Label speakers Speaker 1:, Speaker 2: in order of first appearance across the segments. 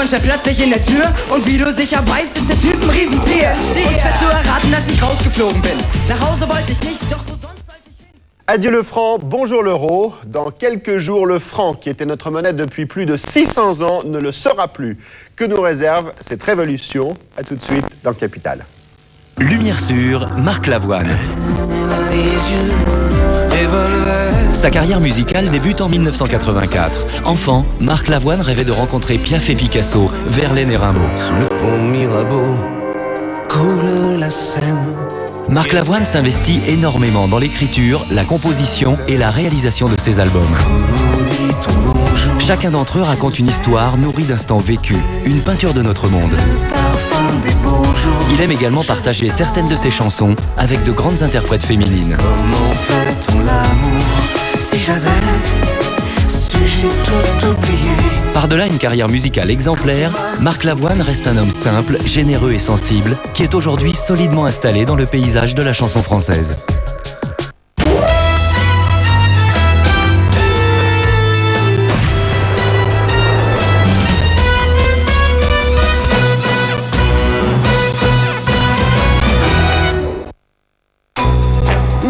Speaker 1: stand plötzlich in der Tür und wie du sicher weißt, ist der Typ ein Riesentier. Und schwer zu erraten, dass ich rausgeflogen bin. Nach Hause wollte ich nicht, doch wo sonst sollte ich hin?
Speaker 2: Adieu le franc, bonjour l'euro. Dans quelques jours, le franc, qui était notre monnaie depuis plus de 600 ans, ne le sera plus. Que nous réserve cette révolution? A tout de suite dans le Capital.
Speaker 3: Lumière sur Marc Lavoine. Sa carrière musicale débute en 1984. Enfant, Marc Lavoine rêvait de rencontrer Piaf et Picasso, Verlaine et Rimbaud.
Speaker 4: Sous le pont Mirabeau coule la Seine.
Speaker 3: Marc Lavoine s'investit énormément dans l'écriture, la composition et la réalisation de ses albums. Chacun d'entre eux raconte une histoire nourrie d'instants vécus, une peinture de notre monde. Il aime également partager certaines de ses chansons avec de grandes interprètes féminines.
Speaker 4: Comment fait-on l'amour si j'avais su, j'ai tout oublié.
Speaker 3: Par-delà une carrière musicale exemplaire, Marc Lavoine reste un homme simple, généreux et sensible, qui est aujourd'hui solidement installé dans le paysage de la chanson française.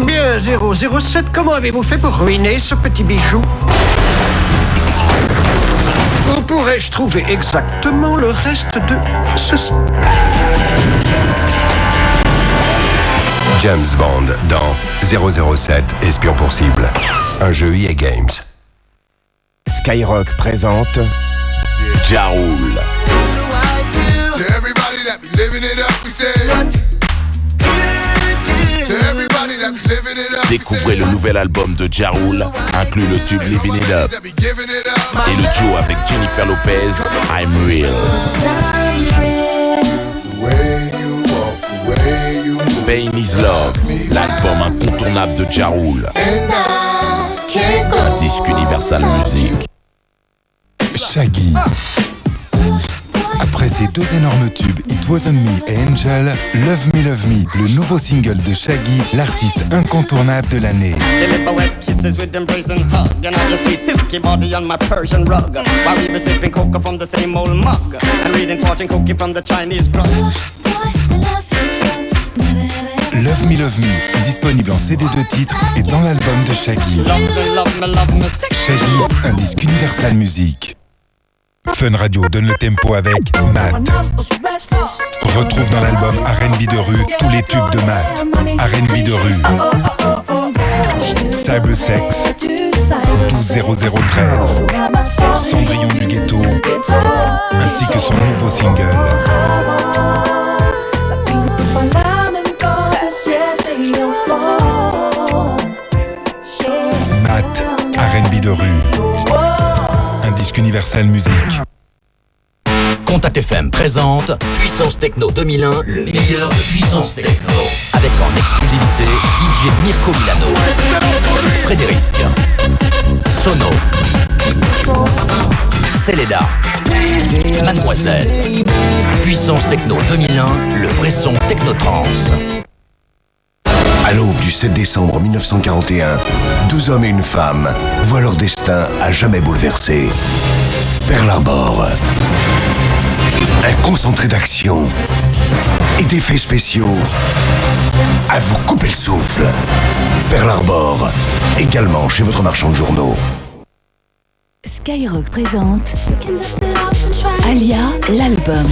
Speaker 5: Bien, 007, comment avez-vous fait pour ruiner ce petit bijou? Où pourrais-je trouver exactement le reste de ceci?
Speaker 6: James Bond dans 007, Espion pour cible. Un jeu EA Games.
Speaker 7: Skyrock présente
Speaker 6: Ja Rule.
Speaker 8: Découvrez le nouvel album de Ja Rule, inclut le tube Living It Up et le duo avec Jennifer Lopez, I'm Real. Pain is Love, l'album incontournable de Ja Rule. Un disque Universal Music.
Speaker 7: Shaggy. Après ces deux énormes tubes, It Wasn't Me et Angel, Love Me, le nouveau single de Shaggy, l'artiste incontournable de l'année. Love Me, disponible en CD de titres et dans l'album de Shaggy. Shaggy, un disque Universal Music. Fun Radio donne le tempo avec Matt. Retrouve dans l'album R&B de rue tous les tubes de Matt. R&B de rue. Cybersex 120013. Cendrillon du ghetto. Ainsi que son nouveau single. Matt, R&B de rue. Un disque Universal Music.
Speaker 3: Contact FM présente Puissance Techno 2001, le meilleur de Puissance Techno. Avec en exclusivité DJ Mirko Milano, Frédéric, Sono, Céleda, Mademoiselle. Puissance Techno 2001, le vrai son Technotrance.
Speaker 4: À l'aube du 7 décembre 1941, 12 hommes et une femme voient leur destin à jamais bouleversé. Pearl Harbor. Un concentré d'action et d'effets spéciaux à vous couper le souffle. Pearl Harbor, également chez votre marchand de journaux.
Speaker 9: Skyrock présente Alia, l'album.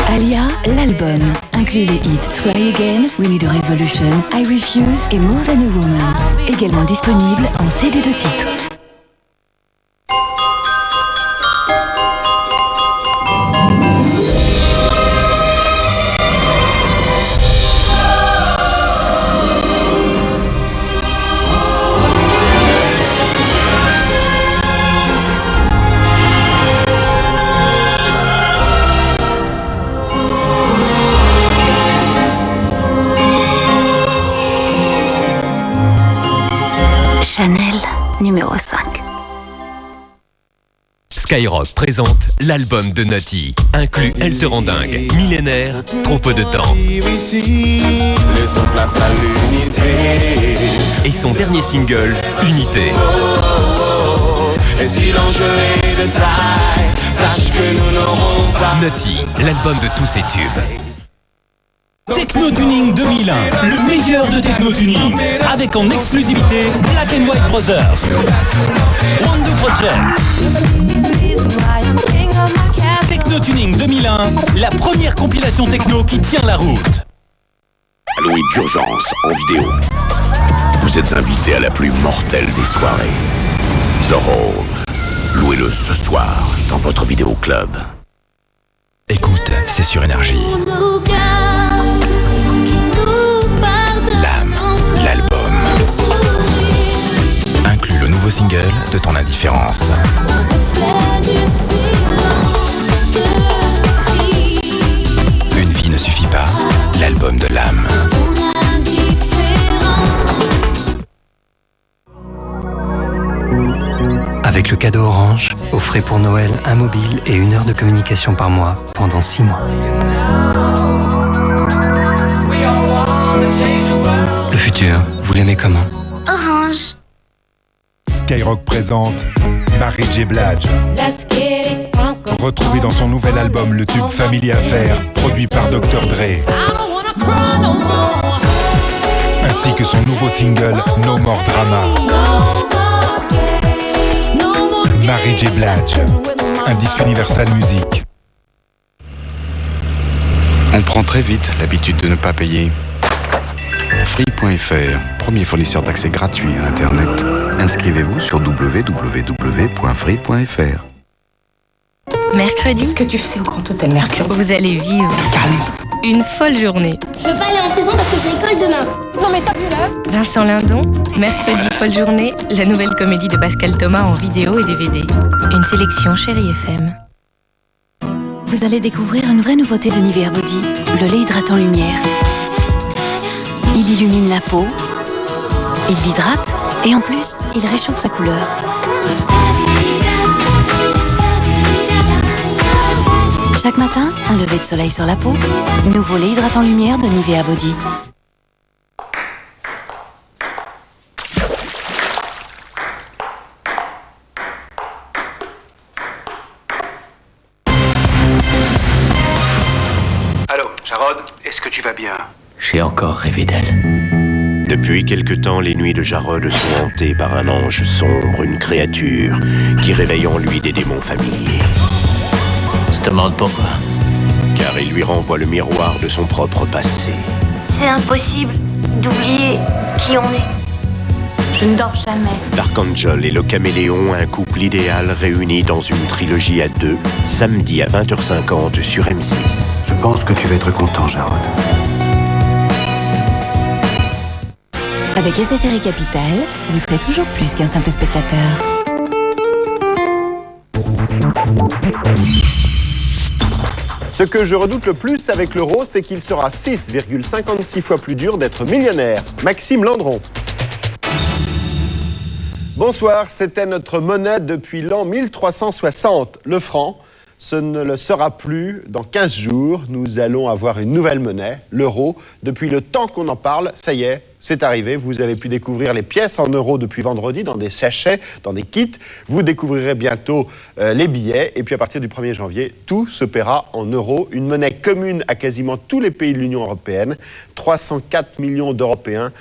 Speaker 9: Alia, l'album, inclut les hits Try Again, We Need a Resolution, I Refuse et More Than a Woman. Également disponible en CD de titres.
Speaker 10: Chanel numéro 5.
Speaker 3: Skyrock présente l'album de Nutty, inclut Elle te rend dingue, Millénaire, Trop peu de temps. Et son son dernier single, Unité.
Speaker 11: Et si l'enjeu est de taille, sache que nous n'aurons pas.
Speaker 3: Nutty, l'album de tous ses tubes.
Speaker 12: Techno Tuning 2001, le meilleur de Techno Tuning, avec en exclusivité Black & White Brothers. Wonder Project. Techno Tuning 2001, la première compilation techno qui tient la route.
Speaker 13: Halloween d'urgence en vidéo. Vous êtes invité à la plus mortelle des soirées. The Hall. Louez-le ce soir dans votre vidéoclub.
Speaker 3: Écoute, c'est sur Énergie. L'âme, l'album. Inclut le nouveau single de ton indifférence. Une vie ne suffit pas, l'album de l'âme.
Speaker 14: Avec le cadeau Orange, offrez pour Noël un mobile et 1 heure de communication par mois pendant 6 mois. Le futur, vous l'aimez comment?
Speaker 10: Orange.
Speaker 7: Skyrock présente Mary J. Blige. Retrouvée dans son nouvel album Le Tube Family Affair, produit par Dr. Dre. Ainsi que son nouveau single No More Drama. Mary J. Blige, un disque Universal Music.
Speaker 15: On prend très vite l'habitude de ne pas payer. Free.fr, premier fournisseur d'accès gratuit à Internet. Inscrivez-vous sur www.free.fr.
Speaker 16: Mercredi.
Speaker 17: Qu'est-ce que tu fais au Grand Hôtel Mercure?
Speaker 16: Vous allez vivre.
Speaker 17: Calme.
Speaker 16: Une folle journée.
Speaker 18: Je veux pas aller en prison parce que j'ai école demain.
Speaker 17: Non mais t'as vu là?
Speaker 16: Vincent Lindon, Mercredi folle journée, la nouvelle comédie de Pascal Thomas en vidéo et DVD. Une sélection Chérie FM.
Speaker 9: Vous allez découvrir une vraie nouveauté de Nivea Body, le lait hydratant lumière. Il illumine la peau, il l'hydrate et en plus, il réchauffe sa couleur. Chaque matin, un lever de soleil sur la peau. Nouveau lait hydratant lumière de Nivea Body.
Speaker 19: Allô, Jarod, est-ce que tu vas bien?
Speaker 20: J'ai encore rêvé d'elle.
Speaker 21: Depuis quelque temps, les nuits de Jarod sont hantées par un ange sombre, une créature qui réveille en lui des démons familiers.
Speaker 20: Je te demande pourquoi.
Speaker 21: Car il lui renvoie le miroir de son propre passé.
Speaker 18: C'est impossible d'oublier qui on est. Je ne dors jamais.
Speaker 21: D'Archangel et le Caméléon, un couple idéal réuni dans une trilogie à deux, samedi à 20h50 sur M6.
Speaker 22: Je pense que tu vas être content, Jarod.
Speaker 9: Avec SFR et Capital, vous serez toujours plus qu'un simple spectateur.
Speaker 2: Ce que je redoute le plus avec l'euro, c'est qu'il sera 6,56 fois plus dur d'être millionnaire. Maxime Landron. Bonsoir, c'était notre monnaie depuis l'an 1360, le franc. Ce ne le sera plus dans 15 jours. Nous allons avoir une nouvelle monnaie, l'euro. Depuis le temps qu'on en parle, ça y est, c'est arrivé. Vous avez pu découvrir les pièces en euros depuis vendredi dans des sachets, dans des kits. Vous découvrirez bientôt les billets. Et puis à partir du 1er janvier, tout se paiera en euros. Une monnaie commune à quasiment tous les pays de l'Union européenne. 304 millions d'Européens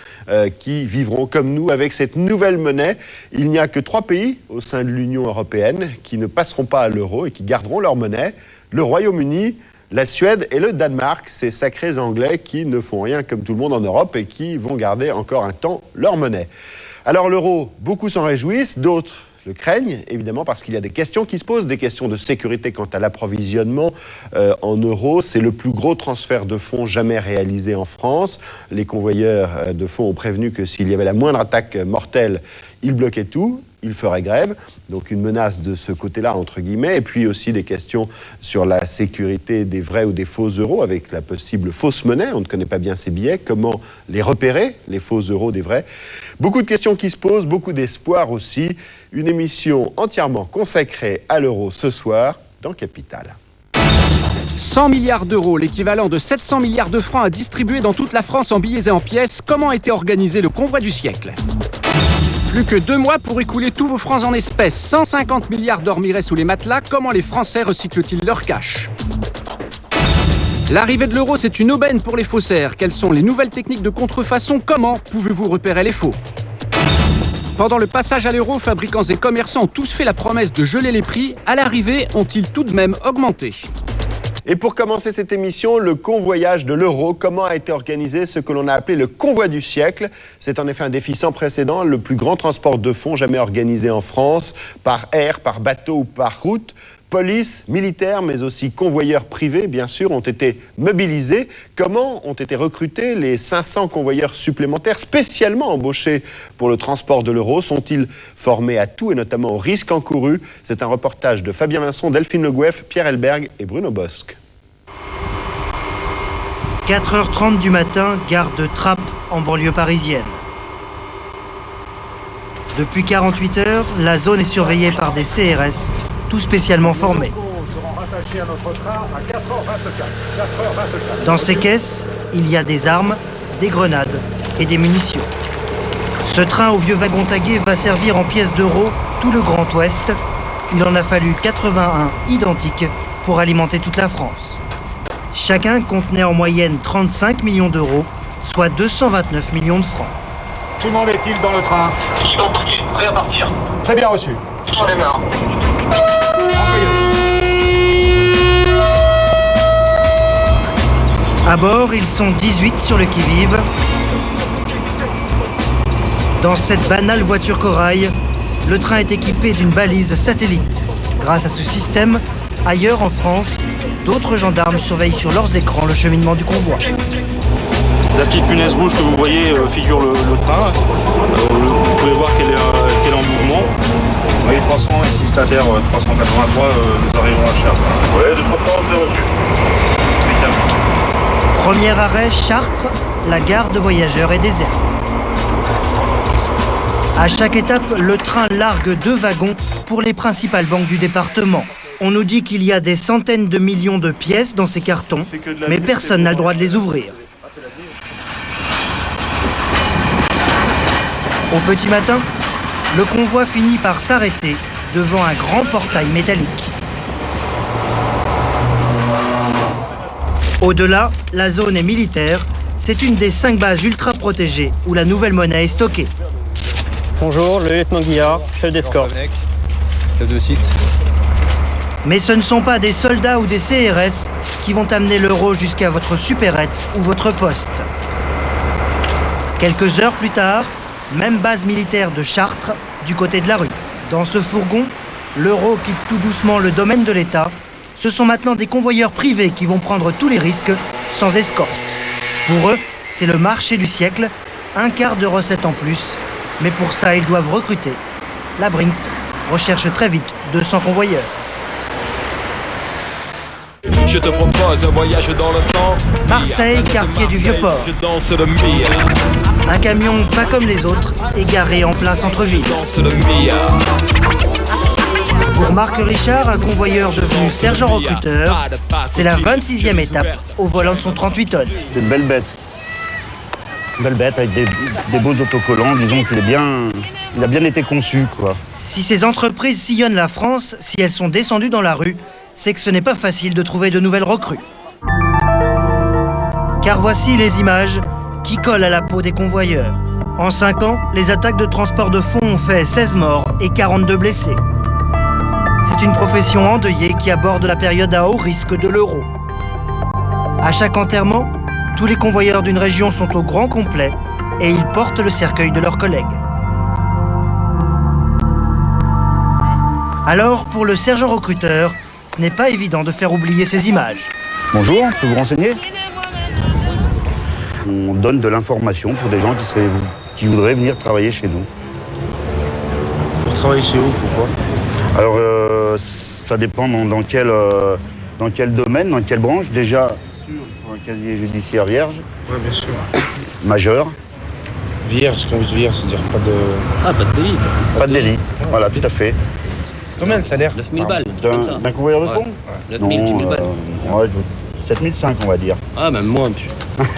Speaker 2: qui vivront comme nous avec cette nouvelle monnaie. Il n'y a que 3 pays au sein de l'Union européenne qui ne passeront pas à l'euro et qui garderont leur monnaie. Le Royaume-Uni, la Suède et le Danemark, ces sacrés Anglais qui ne font rien comme tout le monde en Europe et qui vont garder encore un temps leur monnaie. Alors l'euro, beaucoup s'en réjouissent, d'autres le craignent, évidemment, parce qu'il y a des questions qui se posent, des questions de sécurité quant à l'approvisionnement en euros. C'est le plus gros transfert de fonds jamais réalisé en France. Les convoyeurs de fonds ont prévenu que s'il y avait la moindre attaque mortelle, ils bloquaient tout. Il ferait grève, donc une menace de ce côté-là, entre guillemets, et puis aussi des questions sur la sécurité des vrais ou des faux euros, avec la possible fausse monnaie, on ne connaît pas bien ces billets, comment les repérer, les faux euros des vrais. Beaucoup de questions qui se posent, beaucoup d'espoir aussi, une émission entièrement consacrée à l'euro ce soir dans Capital.
Speaker 1: 100 milliards d'euros, l'équivalent de 700 milliards de francs à distribuer dans toute la France en billets et en pièces. Comment était organisé le convoi du siècle ? Plus que 2 mois pour écouler tous vos francs en espèces. 150 milliards dormiraient sous les matelas. Comment les Français recyclent-ils leur cash ? L'arrivée de l'euro, c'est une aubaine pour les faussaires. Quelles sont les nouvelles techniques de contrefaçon ? Comment pouvez-vous repérer les faux ? Pendant le passage à l'euro, fabricants et commerçants ont tous fait la promesse de geler les prix. À l'arrivée, ont-ils tout de même augmenté ?
Speaker 2: Et pour commencer cette émission, le convoyage de l'euro, comment a été organisé ce que l'on a appelé le convoi du siècle. C'est en effet un défi sans précédent, le plus grand transport de fonds jamais organisé en France, par air, par bateau ou par route. Police, militaires, mais aussi convoyeurs privés, bien sûr, ont été mobilisés. Comment ont été recrutés les 500 convoyeurs supplémentaires spécialement embauchés pour le transport de l'euro? Sont-ils formés à tout et notamment aux risques encourus? C'est un reportage de Fabien Vincent, Delphine Le Gouef, Pierre Elberg et Bruno Bosque.
Speaker 5: 4h30 du matin, gare de Trappes en banlieue parisienne. Depuis 48 heures, la zone est surveillée par des CRS, tout spécialement formés. Dans ces caisses, il y a des armes, des grenades et des munitions. Ce train au vieux wagon tagué va servir en pièces d'euros tout le Grand Ouest. Il en a fallu 81 identiques pour alimenter toute la France. Chacun contenait en moyenne 35 millions d'euros, soit 229 millions de francs.
Speaker 23: Tout le monde est-il dans le train?
Speaker 24: Identifié, prêt à partir.
Speaker 23: C'est bien reçu.
Speaker 24: On démarre.
Speaker 5: À bord, ils sont 18 sur le qui-vive. Dans cette banale voiture corail, le train est équipé d'une balise satellite. Grâce à ce système, ailleurs en France, d'autres gendarmes surveillent sur leurs écrans le cheminement du convoi.
Speaker 25: La petite punaise rouge que vous voyez figure le train. Vous pouvez voir qu'elle est en mouvement. Oui, 300 et destinataire 383, nous arrivons à Chartres. Oui, de 300, c'est reçu.
Speaker 5: Premier arrêt, Chartres, la gare de voyageurs est déserte. À chaque étape, le train largue 2 wagons pour les principales banques du département. On nous dit qu'il y a des centaines de millions de pièces dans ces cartons, mais personne n'a le droit de les ouvrir. Au petit matin, le convoi finit par s'arrêter devant un grand portail métallique. Au-delà, la zone est militaire. C'est une des 5 bases ultra protégées où la nouvelle monnaie est stockée.
Speaker 26: Bonjour, le lieutenant Guillard, chef d'escorte. Chef de site.
Speaker 5: Mais ce ne sont pas des soldats ou des CRS qui vont amener l'euro jusqu'à votre supérette ou votre poste. Quelques heures plus tard, même base militaire de Chartres, du côté de la rue. Dans ce fourgon, l'euro quitte tout doucement le domaine de l'État. Ce sont maintenant des convoyeurs privés qui vont prendre tous les risques sans escorte. Pour eux, c'est le marché du siècle, 1/4 de recettes en plus. Mais pour ça, ils doivent recruter. La Brinks recherche très vite 200 convoyeurs.
Speaker 27: Je te propose un voyage dans le temps.
Speaker 5: Marseille, quartier du Vieux-Port.
Speaker 27: Je danse le Mia.
Speaker 5: Un camion pas comme les autres, égaré en plein centre-ville.
Speaker 27: Danse le Mia.
Speaker 5: Pour Marc Richard, un convoyeur devenu sergent recruteur, c'est la 26e étape au volant de son 38 tonnes.
Speaker 28: C'est une belle bête. Une belle bête avec des beaux autocollants, disons qu'il a bien été conçu, quoi.
Speaker 5: Si ces entreprises sillonnent la France, si elles sont descendues dans la rue, c'est que ce n'est pas facile de trouver de nouvelles recrues. Car voici les images qui collent à la peau des convoyeurs. En 5 ans, les attaques de transport de fonds ont fait 16 morts et 42 blessés. C'est une profession endeuillée qui aborde la période à haut risque de l'euro. À chaque enterrement, tous les convoyeurs d'une région sont au grand complet et ils portent le cercueil de leurs collègues. Alors, pour le sergent recruteur, ce n'est pas évident de faire oublier ces images.
Speaker 28: Bonjour, je peux vous renseigner? On donne de l'information pour des gens qui voudraient venir travailler chez nous.
Speaker 25: Pour travailler chez vous, il faut quoi?
Speaker 28: Alors, ça dépend dans quel domaine, dans quelle branche. Déjà, sur un casier judiciaire vierge.
Speaker 25: Oui, bien sûr.
Speaker 28: Majeur.
Speaker 25: Vierge, quand vous dites vierge, c'est-à-dire pas de...
Speaker 28: Ah, pas de délit. Pas de délit, voilà, tout à fait.
Speaker 25: Combien le salaire?
Speaker 28: 9 000 balles. d'un convoyeur de fonds?
Speaker 20: 9000, 10 000 balles.
Speaker 28: Ouais, 7005 on va dire.
Speaker 20: Ah, même moins.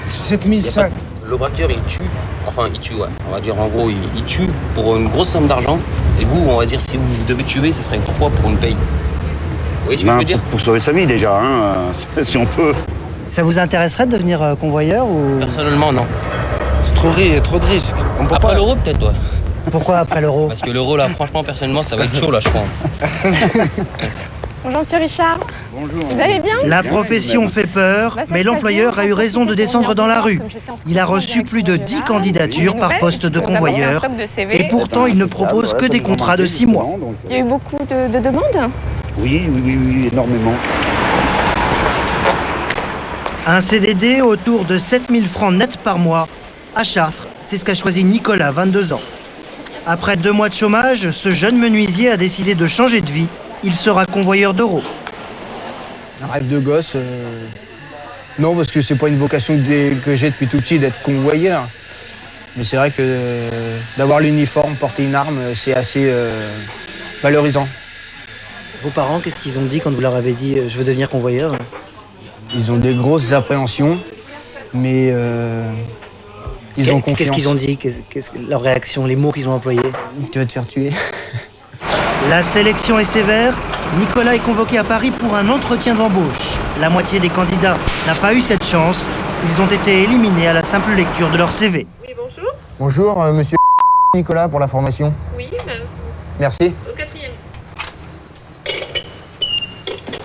Speaker 3: 7005.
Speaker 20: Le braqueur, il tue. Enfin, il tue, ouais. On va dire, en gros, il tue pour une grosse somme d'argent. Et vous, on va dire, si vous devez tuer, ce serait pourquoi? Pour une paye. Vous voyez ce que je veux dire?
Speaker 28: Pour sauver sa vie, déjà, hein, si on peut.
Speaker 5: Ça vous intéresserait de devenir convoyeur ou...
Speaker 20: Personnellement, non.
Speaker 3: C'est trop de risques.
Speaker 20: Après l'euro, peut-être, ouais.
Speaker 5: Pourquoi après l'euro?
Speaker 20: Parce que l'euro, là, franchement, personnellement, ça va être chaud, là, je crois.
Speaker 17: Bonjour, monsieur Richard.
Speaker 28: Bonjour.
Speaker 17: Vous allez bien?
Speaker 5: La profession fait peur, mais l'employeur a eu raison de descendre dans la rue. Il a reçu plus de 10 candidatures par poste de convoyeur. Et pourtant, il ne propose que des contrats de 6 mois.
Speaker 17: Il y a eu beaucoup de demandes?
Speaker 28: Oui, énormément.
Speaker 5: Un CDD autour de 7000 francs nets par mois à Chartres. C'est ce qu'a choisi Nicolas, 22 ans. Après 2 mois de chômage, ce jeune menuisier a décidé de changer de vie. Il sera convoyeur d'euros.
Speaker 3: Un rêve de gosse. Non, parce que c'est pas une vocation que j'ai depuis tout petit d'être convoyeur. Mais c'est vrai que d'avoir l'uniforme, porter une arme, c'est assez valorisant.
Speaker 5: Vos parents, qu'est-ce qu'ils ont dit quand vous leur avez dit « je veux devenir convoyeur »
Speaker 3: Ils ont des grosses appréhensions, mais ils ont confiance.
Speaker 5: Qu'est-ce qu'ils ont dit? Leur réaction, les mots qu'ils ont employés?
Speaker 3: Tu vas te faire tuer.
Speaker 5: La sélection est sévère. Nicolas est convoqué à Paris pour un entretien d'embauche. La moitié des candidats n'a pas eu cette chance. Ils ont été éliminés à la simple lecture de leur CV.
Speaker 17: Oui, bonjour.
Speaker 3: Bonjour, monsieur Nicolas, pour la formation.
Speaker 17: Oui,
Speaker 3: Merci.
Speaker 17: au 4e.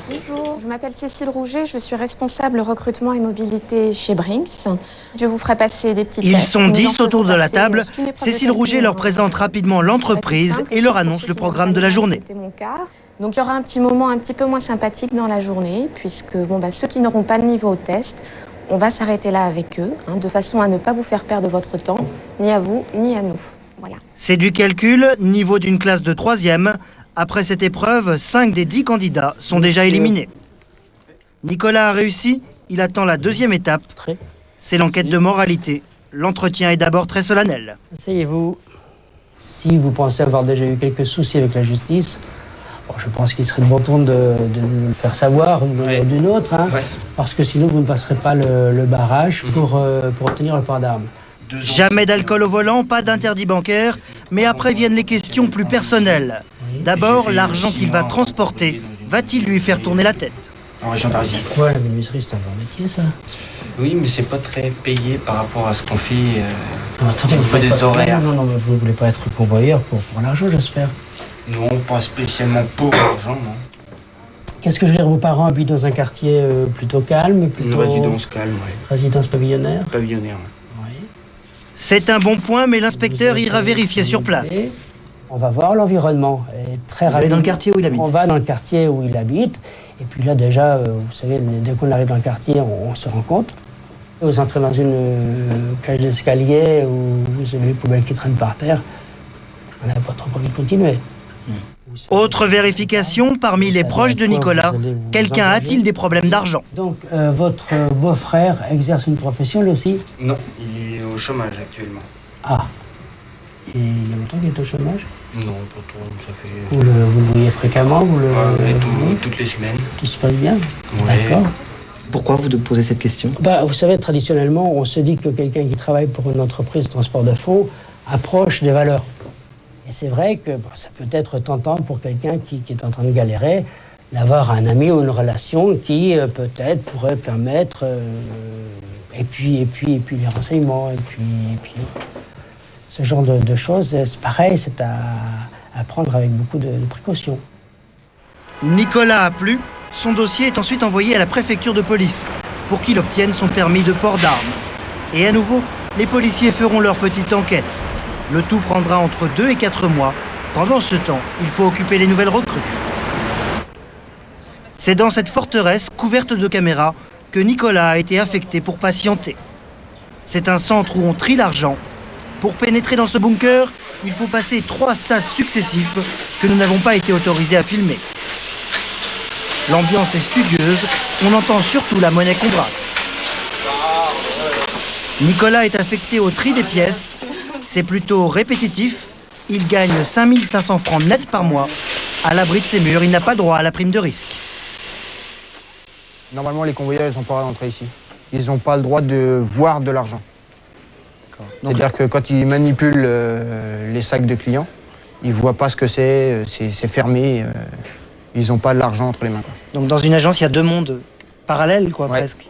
Speaker 4: Bonjour, je m'appelle Cécile Rouget, je suis responsable recrutement et mobilité chez Brinks. Je vous ferai passer des petits tests.
Speaker 5: Ils sont 10 autour de la table. Cécile Rouget leur présente rapidement l'entreprise et leur annonce le programme de la journée.
Speaker 4: C'était mon cas. Donc il y aura un petit moment un petit peu moins sympathique dans la journée, puisque ceux qui n'auront pas le niveau au test, on va s'arrêter là avec eux, de façon à ne pas vous faire perdre votre temps, ni à vous, ni à nous. Voilà.
Speaker 5: C'est du calcul, niveau d'une classe de 3e. Après cette épreuve, 5 des 10 candidats sont déjà éliminés. Nicolas a réussi, il attend la 2e étape. C'est l'enquête de moralité. L'entretien est d'abord très solennel.
Speaker 6: Asseyez-vous. Si vous pensez avoir déjà eu quelques soucis avec la justice, je pense qu'il serait de bon ton de nous le faire savoir d'une autre, parce que sinon vous ne passerez pas le barrage pour obtenir le port d'armes.
Speaker 5: Jamais d'alcool au volant, pas d'interdit bancaire, mais après viennent les questions plus personnelles. D'abord, l'argent qu'il va transporter, va-t-il lui faire tourner la tête?
Speaker 3: En région parisienne.
Speaker 6: Ouais, la menuiserie, c'est un bon métier, ça.
Speaker 3: Oui, mais c'est pas très payé par rapport à ce qu'on fait.
Speaker 6: Attendez,
Speaker 3: vous faites des horaires.
Speaker 6: Non, mais vous ne voulez pas être convoyeur pour l'argent, j'espère.
Speaker 3: Non, pas spécialement pour l'argent, non.
Speaker 6: Qu'est-ce que je veux dire, vos parents habitent dans un quartier plutôt calme,
Speaker 3: Une résidence calme, oui.
Speaker 6: Résidence pavillonnaire?
Speaker 3: Pavillonnaire, oui.
Speaker 5: C'est un bon point, mais l'inspecteur ira vérifier sur place.
Speaker 6: On va voir l'environnement.
Speaker 5: Vous allez dans le quartier où il habite?
Speaker 6: On va dans le quartier où il habite. Et puis là, déjà, vous savez, dès qu'on arrive dans le quartier, on se rend compte. Vous entrez dans une cage d'escalier où vous avez les poubelles qui traînent par terre. On n'a pas trop envie de continuer.
Speaker 5: Autre vérification, parmi les proches de Nicolas, quelqu'un a-t-il des problèmes d'argent?
Speaker 6: Donc, votre beau-frère exerce une profession, lui aussi?
Speaker 3: Non, il est au chômage actuellement.
Speaker 6: Ah. Et il y a longtemps qu'il est au chômage?
Speaker 3: Non, pas trop, ça fait...
Speaker 6: Vous le voyez fréquemment?
Speaker 3: Toutes les semaines.
Speaker 6: Tout se passe bien?
Speaker 3: Ouais.
Speaker 6: D'accord.
Speaker 3: Pourquoi vous posez cette question?
Speaker 6: Vous savez, traditionnellement, on se dit que quelqu'un qui travaille pour une entreprise de transport de fonds approche des valeurs. Et c'est vrai que ça peut être tentant pour quelqu'un qui est en train de galérer d'avoir un ami ou une relation qui peut-être pourrait permettre et puis les renseignements et puis ce genre de choses, c'est pareil, c'est à prendre avec beaucoup de précautions.
Speaker 5: Nicolas a plu. Son dossier est ensuite envoyé à la préfecture de police pour qu'il obtienne son permis de port d'armes. Et à nouveau, les policiers feront leur petite enquête. Le tout prendra entre 2 et 4 mois. Pendant ce temps, il faut occuper les nouvelles recrues. C'est dans cette forteresse couverte de caméras que Nicolas a été affecté pour patienter. C'est un centre où on trie l'argent. Pour pénétrer dans ce bunker, il faut passer 3 sas successifs que nous n'avons pas été autorisés à filmer. L'ambiance est studieuse, on entend surtout la monnaie qu'on brasse. Nicolas est affecté au tri des pièces. C'est plutôt répétitif. Il gagne 5500 francs net par mois. À l'abri de ses murs, il n'a pas droit à la prime de risque.
Speaker 3: Normalement, les convoyeurs, ils n'ont pas le droit d'entrer ici. Ils n'ont pas le droit de voir de l'argent. C'est-à-dire que quand ils manipulent les sacs de clients, ils ne voient pas ce que c'est fermé. Ils n'ont pas de l'argent entre les mains, quoi.
Speaker 5: Donc dans une agence, il y a deux mondes parallèles, quoi, presque.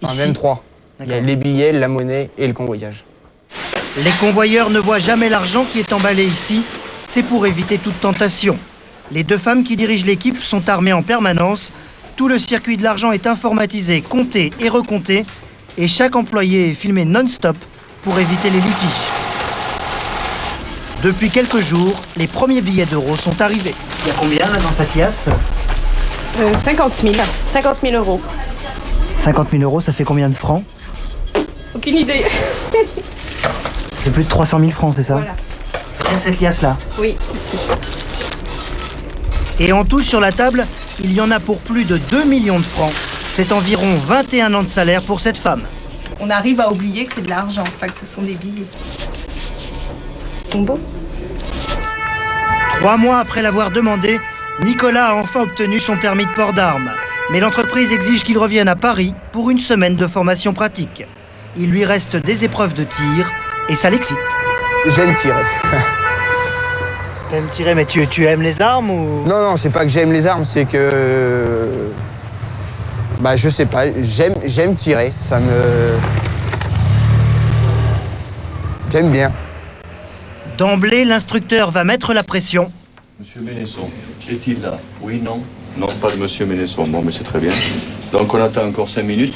Speaker 3: Enfin, même trois. Il y a les billets, la monnaie et le convoyage.
Speaker 5: Les convoyeurs ne voient jamais l'argent qui est emballé ici. C'est pour éviter toute tentation. Les deux femmes qui dirigent l'équipe sont armées en permanence. Tout le circuit de l'argent est informatisé, compté et recompté. Et chaque employé est filmé non-stop pour éviter les litiges. Depuis quelques jours, les premiers billets d'euros sont arrivés. Il y a combien là dans cette liasse
Speaker 17: 50 000. 50 000 euros.
Speaker 5: 50 000 euros, ça fait combien de francs?
Speaker 17: Aucune idée.
Speaker 5: C'est plus de 300 000 francs, c'est ça?
Speaker 17: Voilà.
Speaker 5: Rien cette liasse-là?
Speaker 17: Oui.
Speaker 5: Et en tout, sur la table, il y en a pour plus de 2 millions de francs. C'est environ 21 ans de salaire pour cette femme.
Speaker 7: On arrive à oublier que c'est de l'argent, enfin que ce sont des billets. Ils sont beaux.
Speaker 5: 3 mois après l'avoir demandé, Nicolas a enfin obtenu son permis de port d'armes. Mais l'entreprise exige qu'il revienne à Paris pour une semaine de formation pratique. Il lui reste des épreuves de tir et ça l'excite.
Speaker 3: J'aime tirer.
Speaker 5: T'aimes tirer, mais tu aimes les armes ou...
Speaker 3: Non, c'est pas que j'aime les armes, c'est que... Bah, je sais pas, j'aime tirer, ça me... J'aime bien.
Speaker 5: D'emblée, l'instructeur va mettre la pression.
Speaker 8: Monsieur Ménesson, est-il là? Oui, non? Non, pas de monsieur Ménesson. Bon, mais c'est très bien. Donc on attend encore 5 minutes.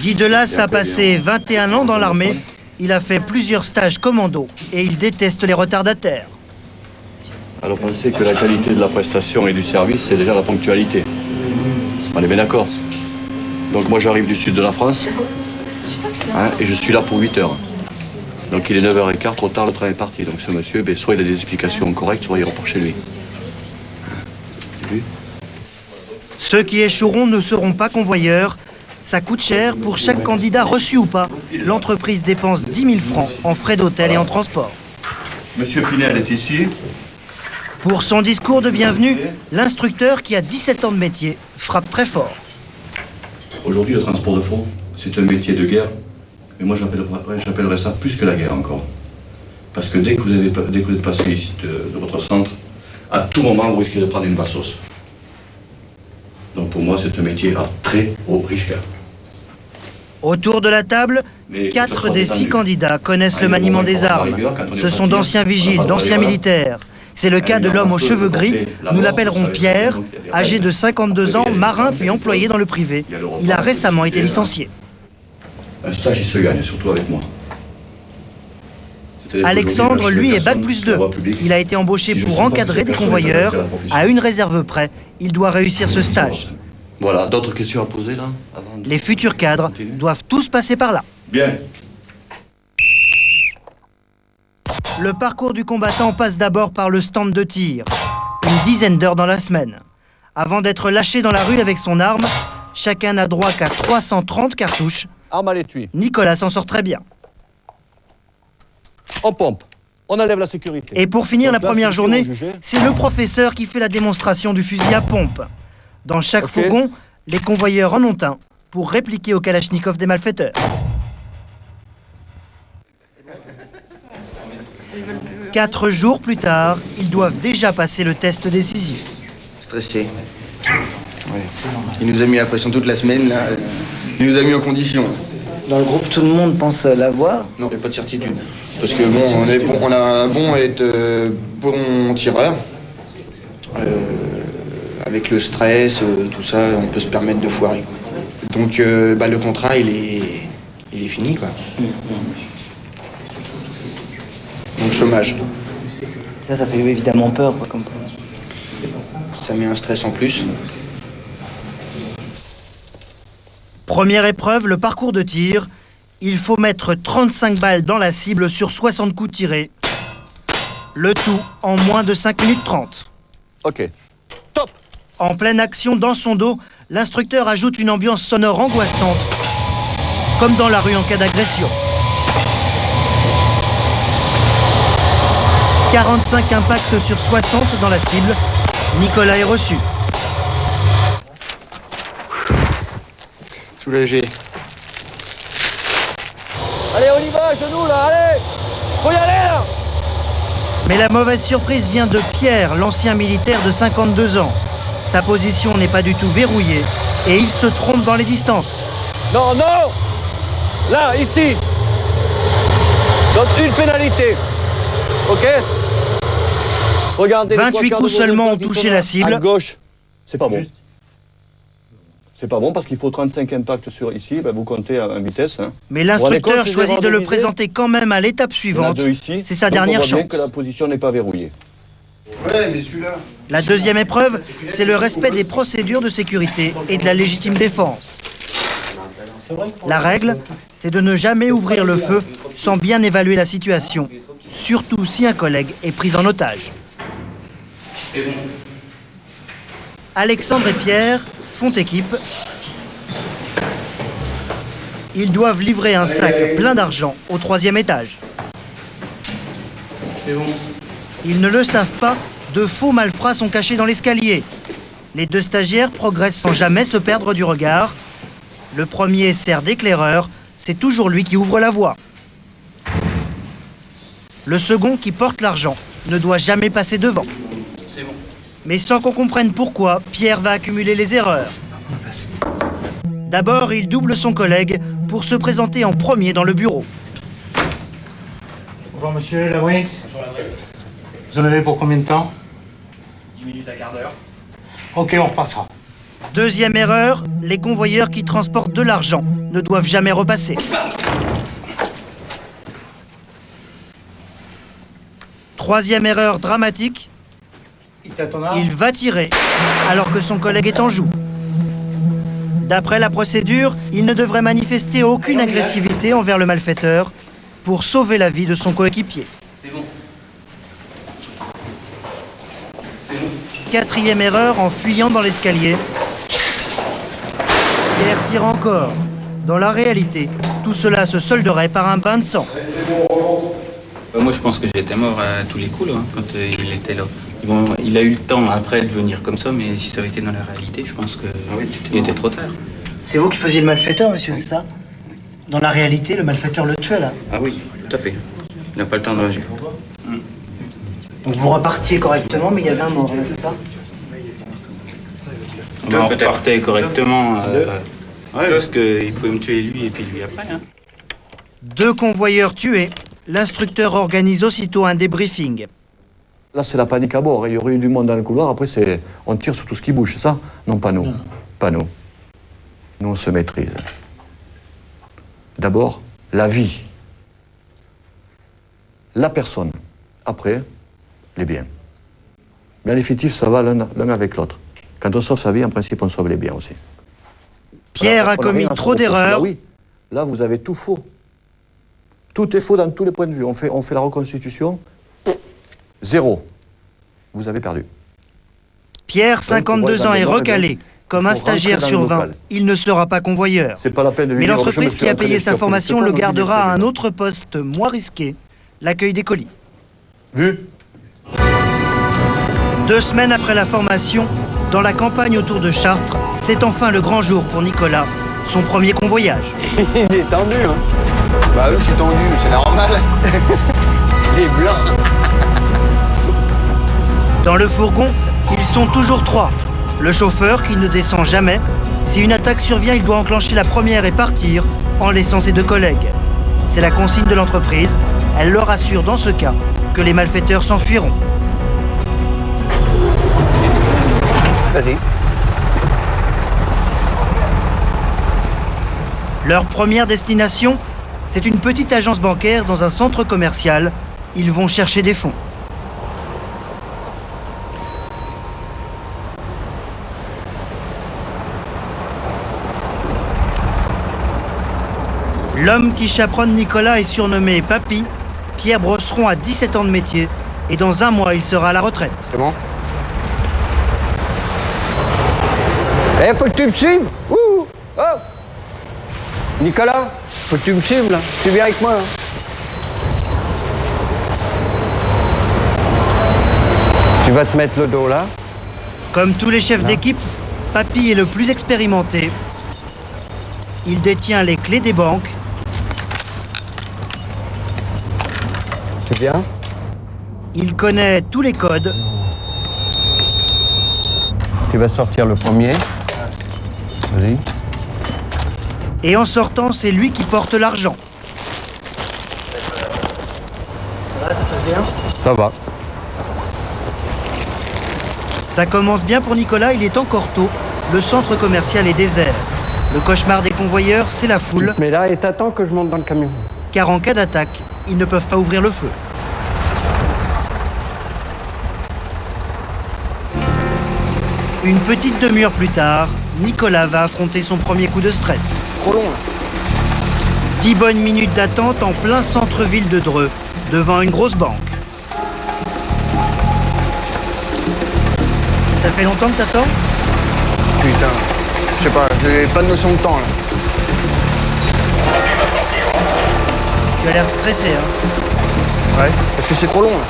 Speaker 5: Guy Delas a passé 21 ans dans l'armée. Il a fait plusieurs stages commando et il déteste les retardataires.
Speaker 8: Alors pensez que la qualité de la prestation et du service, c'est déjà la ponctualité. On est bien d'accord. Donc moi j'arrive du sud de la France et je suis là pour 8 heures. Donc il est 9h15, trop tard, le train est parti. Donc ce monsieur, soit il a des explications correctes, soit il repart chez lui. T'as vu?
Speaker 5: Ceux qui échoueront ne seront pas convoyeurs. Ça coûte cher pour chaque candidat reçu ou pas. L'entreprise dépense 10 000 francs en frais d'hôtel et en transport.
Speaker 8: Monsieur Pinel est ici.
Speaker 5: Pour son discours de bienvenue, l'instructeur qui a 17 ans de métier frappe très fort.
Speaker 8: Aujourd'hui, le transport de fonds, c'est un métier de guerre. Mais moi, j'appellerais ça plus que la guerre encore. Parce que dès que vous êtes passé ici de votre centre, à tout moment, vous risquez de prendre une bassos. Donc pour moi, c'est un métier à très haut risque.
Speaker 5: Autour de la table, 4 des 6 candidats connaissent le maniement des armes. Ce sont d'anciens vigiles, d'anciens militaires. C'est le cas de l'homme aux cheveux gris, nous l'appellerons Pierre, âgé de 52 ans, marin puis employé dans le privé. Il a récemment été licencié.
Speaker 8: Un stage, il se gagne, surtout avec moi.
Speaker 5: Alexandre, lui, est Bac+2. Il a été embauché pour encadrer des convoyeurs. À une réserve près, il doit réussir ce stage.
Speaker 8: Voilà, d'autres questions à poser là
Speaker 5: Les futurs cadres doivent tous passer par là.
Speaker 8: Bien.
Speaker 5: Le parcours du combattant passe d'abord par le stand de tir. Une dizaine d'heures dans la semaine. Avant d'être lâché dans la rue avec son arme, chacun n'a droit qu'à 330 cartouches.
Speaker 10: Arme à l'étui.
Speaker 5: Nicolas s'en sort très bien.
Speaker 10: On pompe. On enlève la sécurité.
Speaker 5: Et pour finir la première journée, c'est le professeur qui fait la démonstration du fusil à pompe. Dans chaque fourgon, les convoyeurs en ont un pour répliquer au Kalachnikov des malfaiteurs. 4 jours plus tard, ils doivent déjà passer le test décisif.
Speaker 11: Stressé. Ouais. Il nous a mis la pression toute la semaine, là. Il nous a mis en condition.
Speaker 12: Dans le groupe, tout le monde pense l'avoir?
Speaker 11: Non, il n'y a pas de certitude. Parce que bon, on a un bon et bon tireur. Avec le stress, tout ça, on peut se permettre de foirer, quoi. Donc le contrat, il est fini, quoi. Donc chômage.
Speaker 12: Ça fait évidemment peur, quoi, comme...
Speaker 11: Ça met un stress en plus.
Speaker 5: Première épreuve, le parcours de tir. Il faut mettre 35 balles dans la cible sur 60 coups tirés. Le tout en moins de 5 minutes 30.
Speaker 10: Ok.
Speaker 5: Top! En pleine action dans son dos, l'instructeur ajoute une ambiance sonore angoissante, comme dans la rue en cas d'agression. 45 impacts sur 60 dans la cible. Nicolas est reçu.
Speaker 8: Soulagé.
Speaker 10: Allez, on y va, genoux là, allez. Faut y aller là.
Speaker 5: Mais la mauvaise surprise vient de Pierre, l'ancien militaire de 52 ans. Sa position n'est pas du tout verrouillée et il se trompe dans les distances.
Speaker 10: Non, non. Là, ici. Donne une pénalité. Ok. Regardez.
Speaker 5: 28 coups seulement ont touché la cible.
Speaker 8: À gauche. C'est pas bon. C'est pas bon parce qu'il faut 35 impacts sur ici, ben vous comptez en vitesse. Hein.
Speaker 5: Mais l'instructeur choisit de le présenter quand même à l'étape suivante. C'est sa dernière chance.
Speaker 8: Bien que la position n'est pas verrouillée.
Speaker 2: Ouais, mais celui-là.
Speaker 5: La deuxième épreuve, c'est le respect des procédures de sécurité et de la légitime défense. La règle, c'est de ne jamais ouvrir le feu sans bien évaluer la situation, surtout si un collègue est pris en otage. Alexandre et Pierre font équipe. Ils doivent livrer un sac plein d'argent au 3e étage. Ils ne le savent pas, de faux malfrats sont cachés dans l'escalier. Les deux stagiaires progressent sans jamais se perdre du regard. Le premier sert d'éclaireur, c'est toujours lui qui ouvre la voie. Le second, qui porte l'argent, ne doit jamais passer devant. Mais sans qu'on comprenne pourquoi, Pierre va accumuler les erreurs. D'abord, il double son collègue pour se présenter en premier dans le bureau.
Speaker 23: Bonjour monsieur Lawrence. Bonjour Lawrence. Vous en avez pour combien de temps?
Speaker 13: 10 minutes à quart d'heure.
Speaker 23: Ok, on repassera.
Speaker 5: Deuxième erreur, les convoyeurs qui transportent de l'argent ne doivent jamais repasser. Troisième erreur dramatique, il va tirer alors que son collègue est en joue. D'après la procédure, il ne devrait manifester aucune agressivité envers le malfaiteur pour sauver la vie de son coéquipier. Quatrième erreur, en fuyant dans l'escalier, Pierre tire encore. Dans la réalité, tout cela se solderait par un bain de sang.
Speaker 20: Moi, je pense que j'étais mort à tous les coups là, quand il était là. Bon, il a eu le temps après de venir comme ça, mais si ça avait été dans la réalité, je pense qu'il était trop tard.
Speaker 5: C'est vous qui faisiez le malfaiteur, monsieur, c'est ça? Dans la réalité, le malfaiteur le tuait, là?
Speaker 20: Ah oui, tout à fait. Il n'a pas le temps de réagir.
Speaker 5: Donc vous repartiez correctement, mais il y avait un mort, là, c'est ça?
Speaker 20: On repartait correctement, parce qu'il pouvait me tuer lui et puis lui après. Hein.
Speaker 5: 2 convoyeurs tués. L'instructeur organise aussitôt un débriefing.
Speaker 8: Là, c'est la panique à bord. Il y aurait eu du monde dans le couloir. Après, on tire sur tout ce qui bouge, c'est ça? Non, pas nous. Pas nous. Nous, on se maîtrise. D'abord, la vie. La personne. Après, les biens. Bien, les fictifs, ça va l'un avec l'autre. Quand on sauve sa vie, en principe, on sauve les biens aussi.
Speaker 5: Pierre a commis trop d'erreurs.
Speaker 8: Là, oui. Là, vous avez tout faux. Tout est faux dans tous les points de vue. On fait la reconstitution. 0. Vous avez perdu.
Speaker 5: Pierre, 52 ans, est recalé. Comme un stagiaire sur 20, il ne sera pas convoyeur.
Speaker 8: C'est pas la peine de lui
Speaker 5: Mais
Speaker 8: dire,
Speaker 5: l'entreprise qui a payé sa formation le gardera à un autre poste moins risqué, l'accueil des colis.
Speaker 8: Vu.
Speaker 5: 2 semaines après la formation, dans la campagne autour de Chartres, c'est enfin le grand jour pour Nicolas, son premier convoyage.
Speaker 3: Il est tendu, hein? Bah oui, je suis tendu, c'est normal. Il est blanc.
Speaker 5: Dans le fourgon, ils sont toujours 3. Le chauffeur qui ne descend jamais. Si une attaque survient, il doit enclencher la première et partir en laissant ses 2 collègues. C'est la consigne de l'entreprise. Elle leur assure dans ce cas que les malfaiteurs s'enfuiront.
Speaker 3: Vas-y.
Speaker 5: Leur première destination, c'est une petite agence bancaire dans un centre commercial. Ils vont chercher des fonds. L'homme qui chaperonne Nicolas est surnommé Papy. Pierre Brosseron a 17 ans de métier et dans 1 mois, il sera à la retraite.
Speaker 3: C'est bon? Eh, faut que tu me suives! Ouh! Oh! Nicolas, faut que tu me suives là. Tu viens avec moi. Hein. Tu vas te mettre le dos là.
Speaker 5: Comme tous les chefs d'équipe, Papy est le plus expérimenté. Il détient les clés des banques.
Speaker 9: C'est bien.
Speaker 5: Il connaît tous les codes.
Speaker 9: Tu vas sortir le premier. Vas-y.
Speaker 5: Et en sortant, c'est lui qui porte l'argent. Ça va, ça passe bien ?
Speaker 9: Ça va.
Speaker 5: Ça commence bien pour Nicolas, il est encore tôt. Le centre commercial est désert. Le cauchemar des convoyeurs, c'est la foule.
Speaker 9: Mais là, et t'attends que je monte dans le camion.
Speaker 5: Car en cas d'attaque, ils ne peuvent pas ouvrir le feu. Une petite demi-heure plus tard, Nicolas va affronter son premier coup de stress.
Speaker 3: Trop long là.
Speaker 5: 10 bonnes minutes d'attente en plein centre-ville de Dreux, devant une grosse banque. Ça fait longtemps que t'attends ?
Speaker 3: Putain, je sais pas, j'ai pas de notion de temps là.
Speaker 5: Tu as l'air stressé, hein ?
Speaker 3: Ouais, parce que c'est trop long là.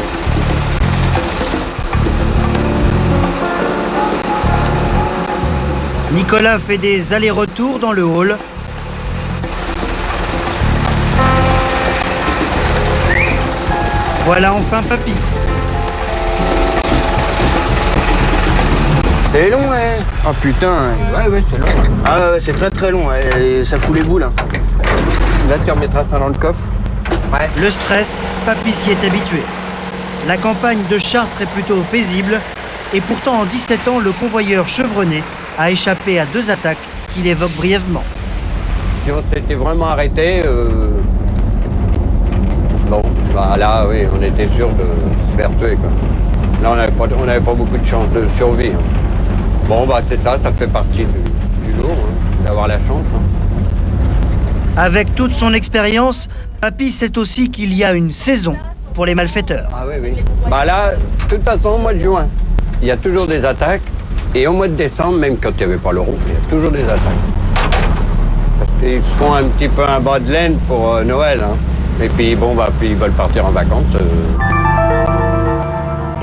Speaker 5: Nicolas fait des allers-retours dans le hall. Voilà enfin Papy.
Speaker 3: C'est long, ouais. Oh putain.
Speaker 9: Ouais, c'est long.
Speaker 3: Ah ouais, c'est très très long, ouais. Ça fout les boules. Hein.
Speaker 9: Là, tu remettras ça dans le coffre.
Speaker 3: Ouais.
Speaker 5: Le stress, Papy s'y est habitué. La campagne de Chartres est plutôt paisible. Et pourtant, en 17 ans, le convoyeur chevronné a échappé à 2 attaques qu'il évoque brièvement.
Speaker 9: Si on s'était vraiment arrêté, bon, bah là, oui, on était sûr de se faire tuer, quoi. Là, on n'avait pas beaucoup de chance de survie. Hein. Bon, bah c'est ça fait partie du lot, hein, d'avoir la chance. Hein.
Speaker 5: Avec toute son expérience, Papy sait aussi qu'il y a une saison pour les malfaiteurs.
Speaker 9: Ah oui, oui. Bah là, de toute façon, au mois de juin, il y a toujours des attaques. Et au mois de décembre, même quand il n'y avait pas l'euro, il y a toujours des attaques. Parce qu'ils se font un petit peu un bas de laine pour Noël. Hein. Et puis, bon, bah, puis ils veulent partir en vacances.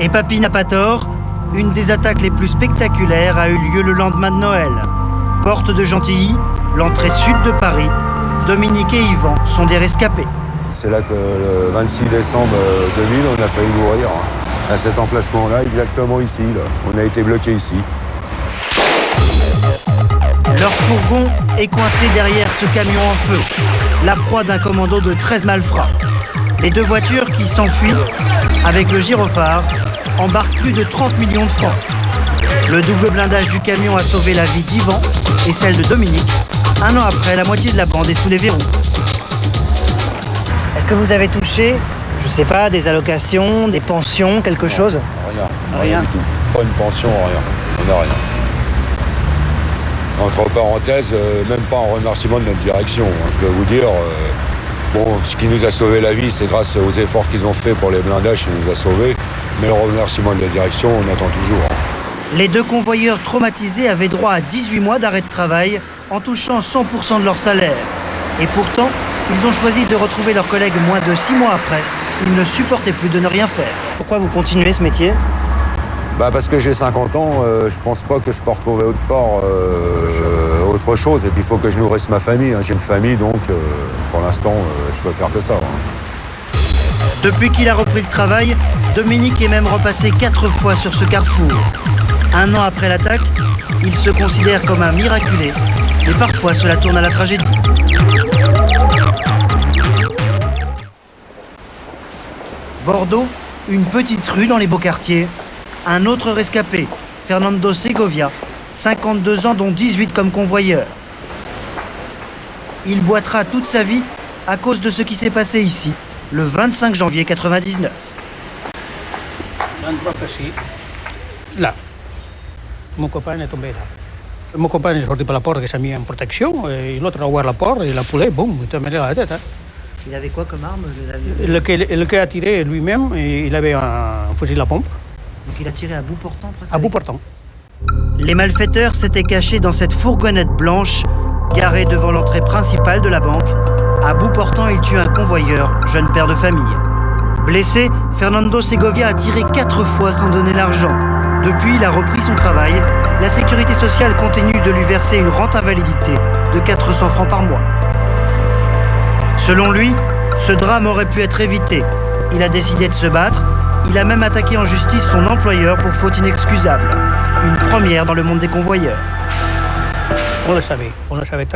Speaker 5: Et Papy n'a pas tort. Une des attaques les plus spectaculaires a eu lieu le lendemain de Noël. Porte de Gentilly, l'entrée sud de Paris. Dominique et Yvan sont des rescapés.
Speaker 14: C'est là que le 26 décembre 2000, on a failli mourir. À cet emplacement-là, exactement ici. Là. On a été bloqués ici.
Speaker 5: Leur fourgon est coincé derrière ce camion en feu, la proie d'un commando de 13 malfrats. Les 2 voitures qui s'enfuient, avec le gyrophare, embarquent plus de 30 millions de francs. Le double blindage du camion a sauvé la vie d'Yvan et celle de Dominique. 1 an après, la moitié de la bande est sous les verrous. Est-ce que vous avez touché, je sais pas, des allocations, des pensions, quelque chose ?
Speaker 14: Rien du tout. Pas une pension, rien. On n'a rien. Entre parenthèses, même pas en remerciement de notre direction. Je dois vous dire, bon, ce qui nous a sauvé la vie, c'est grâce aux efforts qu'ils ont fait pour les blindages qui nous a sauvés. Mais le remerciement de la direction, on attend toujours.
Speaker 5: Les 2 convoyeurs traumatisés avaient droit à 18 mois d'arrêt de travail en touchant 100% de leur salaire. Et pourtant, ils ont choisi de retrouver leurs collègues moins de 6 mois après. Ils ne supportaient plus de ne rien faire. Pourquoi vous continuez ce métier ?
Speaker 14: Bah parce que j'ai 50 ans, je pense pas que je peux retrouver autre part autre chose. Et puis il faut que je nourrisse ma famille. Hein. J'ai une famille, donc pour l'instant, je peux faire que ça. Hein.
Speaker 5: Depuis qu'il a repris le travail, Dominique est même repassé 4 fois sur ce carrefour. 1 an après l'attaque, il se considère comme un miraculé. Et parfois, cela tourne à la tragédie. Bordeaux, une petite rue dans les beaux quartiers. Un autre rescapé, Fernando Segovia, 52 ans dont 18 comme convoyeur. Il boitera toute sa vie à cause de ce qui s'est passé ici, le 25 janvier 99.
Speaker 15: Là, mon copain est tombé là. Mon copain est sorti par la porte, il s'est mis en protection, et l'autre a ouvert la porte, et il a poulé, boum, il t'a mis dans la tête. Hein.
Speaker 5: Il avait quoi comme arme ?
Speaker 15: Le a tiré lui-même, et il avait un fusil à pompe.
Speaker 5: Donc il a tiré à bout portant presque.
Speaker 15: À bout portant.
Speaker 5: Les malfaiteurs s'étaient cachés dans cette fourgonnette blanche, garée devant l'entrée principale de la banque. À bout portant, il tue un convoyeur, jeune père de famille. Blessé, Fernando Segovia a tiré 4 fois sans donner l'argent. Depuis, il a repris son travail. La sécurité sociale continue de lui verser une rente invalidité de 400 francs par mois. Selon lui, ce drame aurait pu être évité. Il a décidé de se battre. Il a même attaqué en justice son employeur pour faute inexcusable. Une première dans le monde des convoyeurs.
Speaker 15: On le savait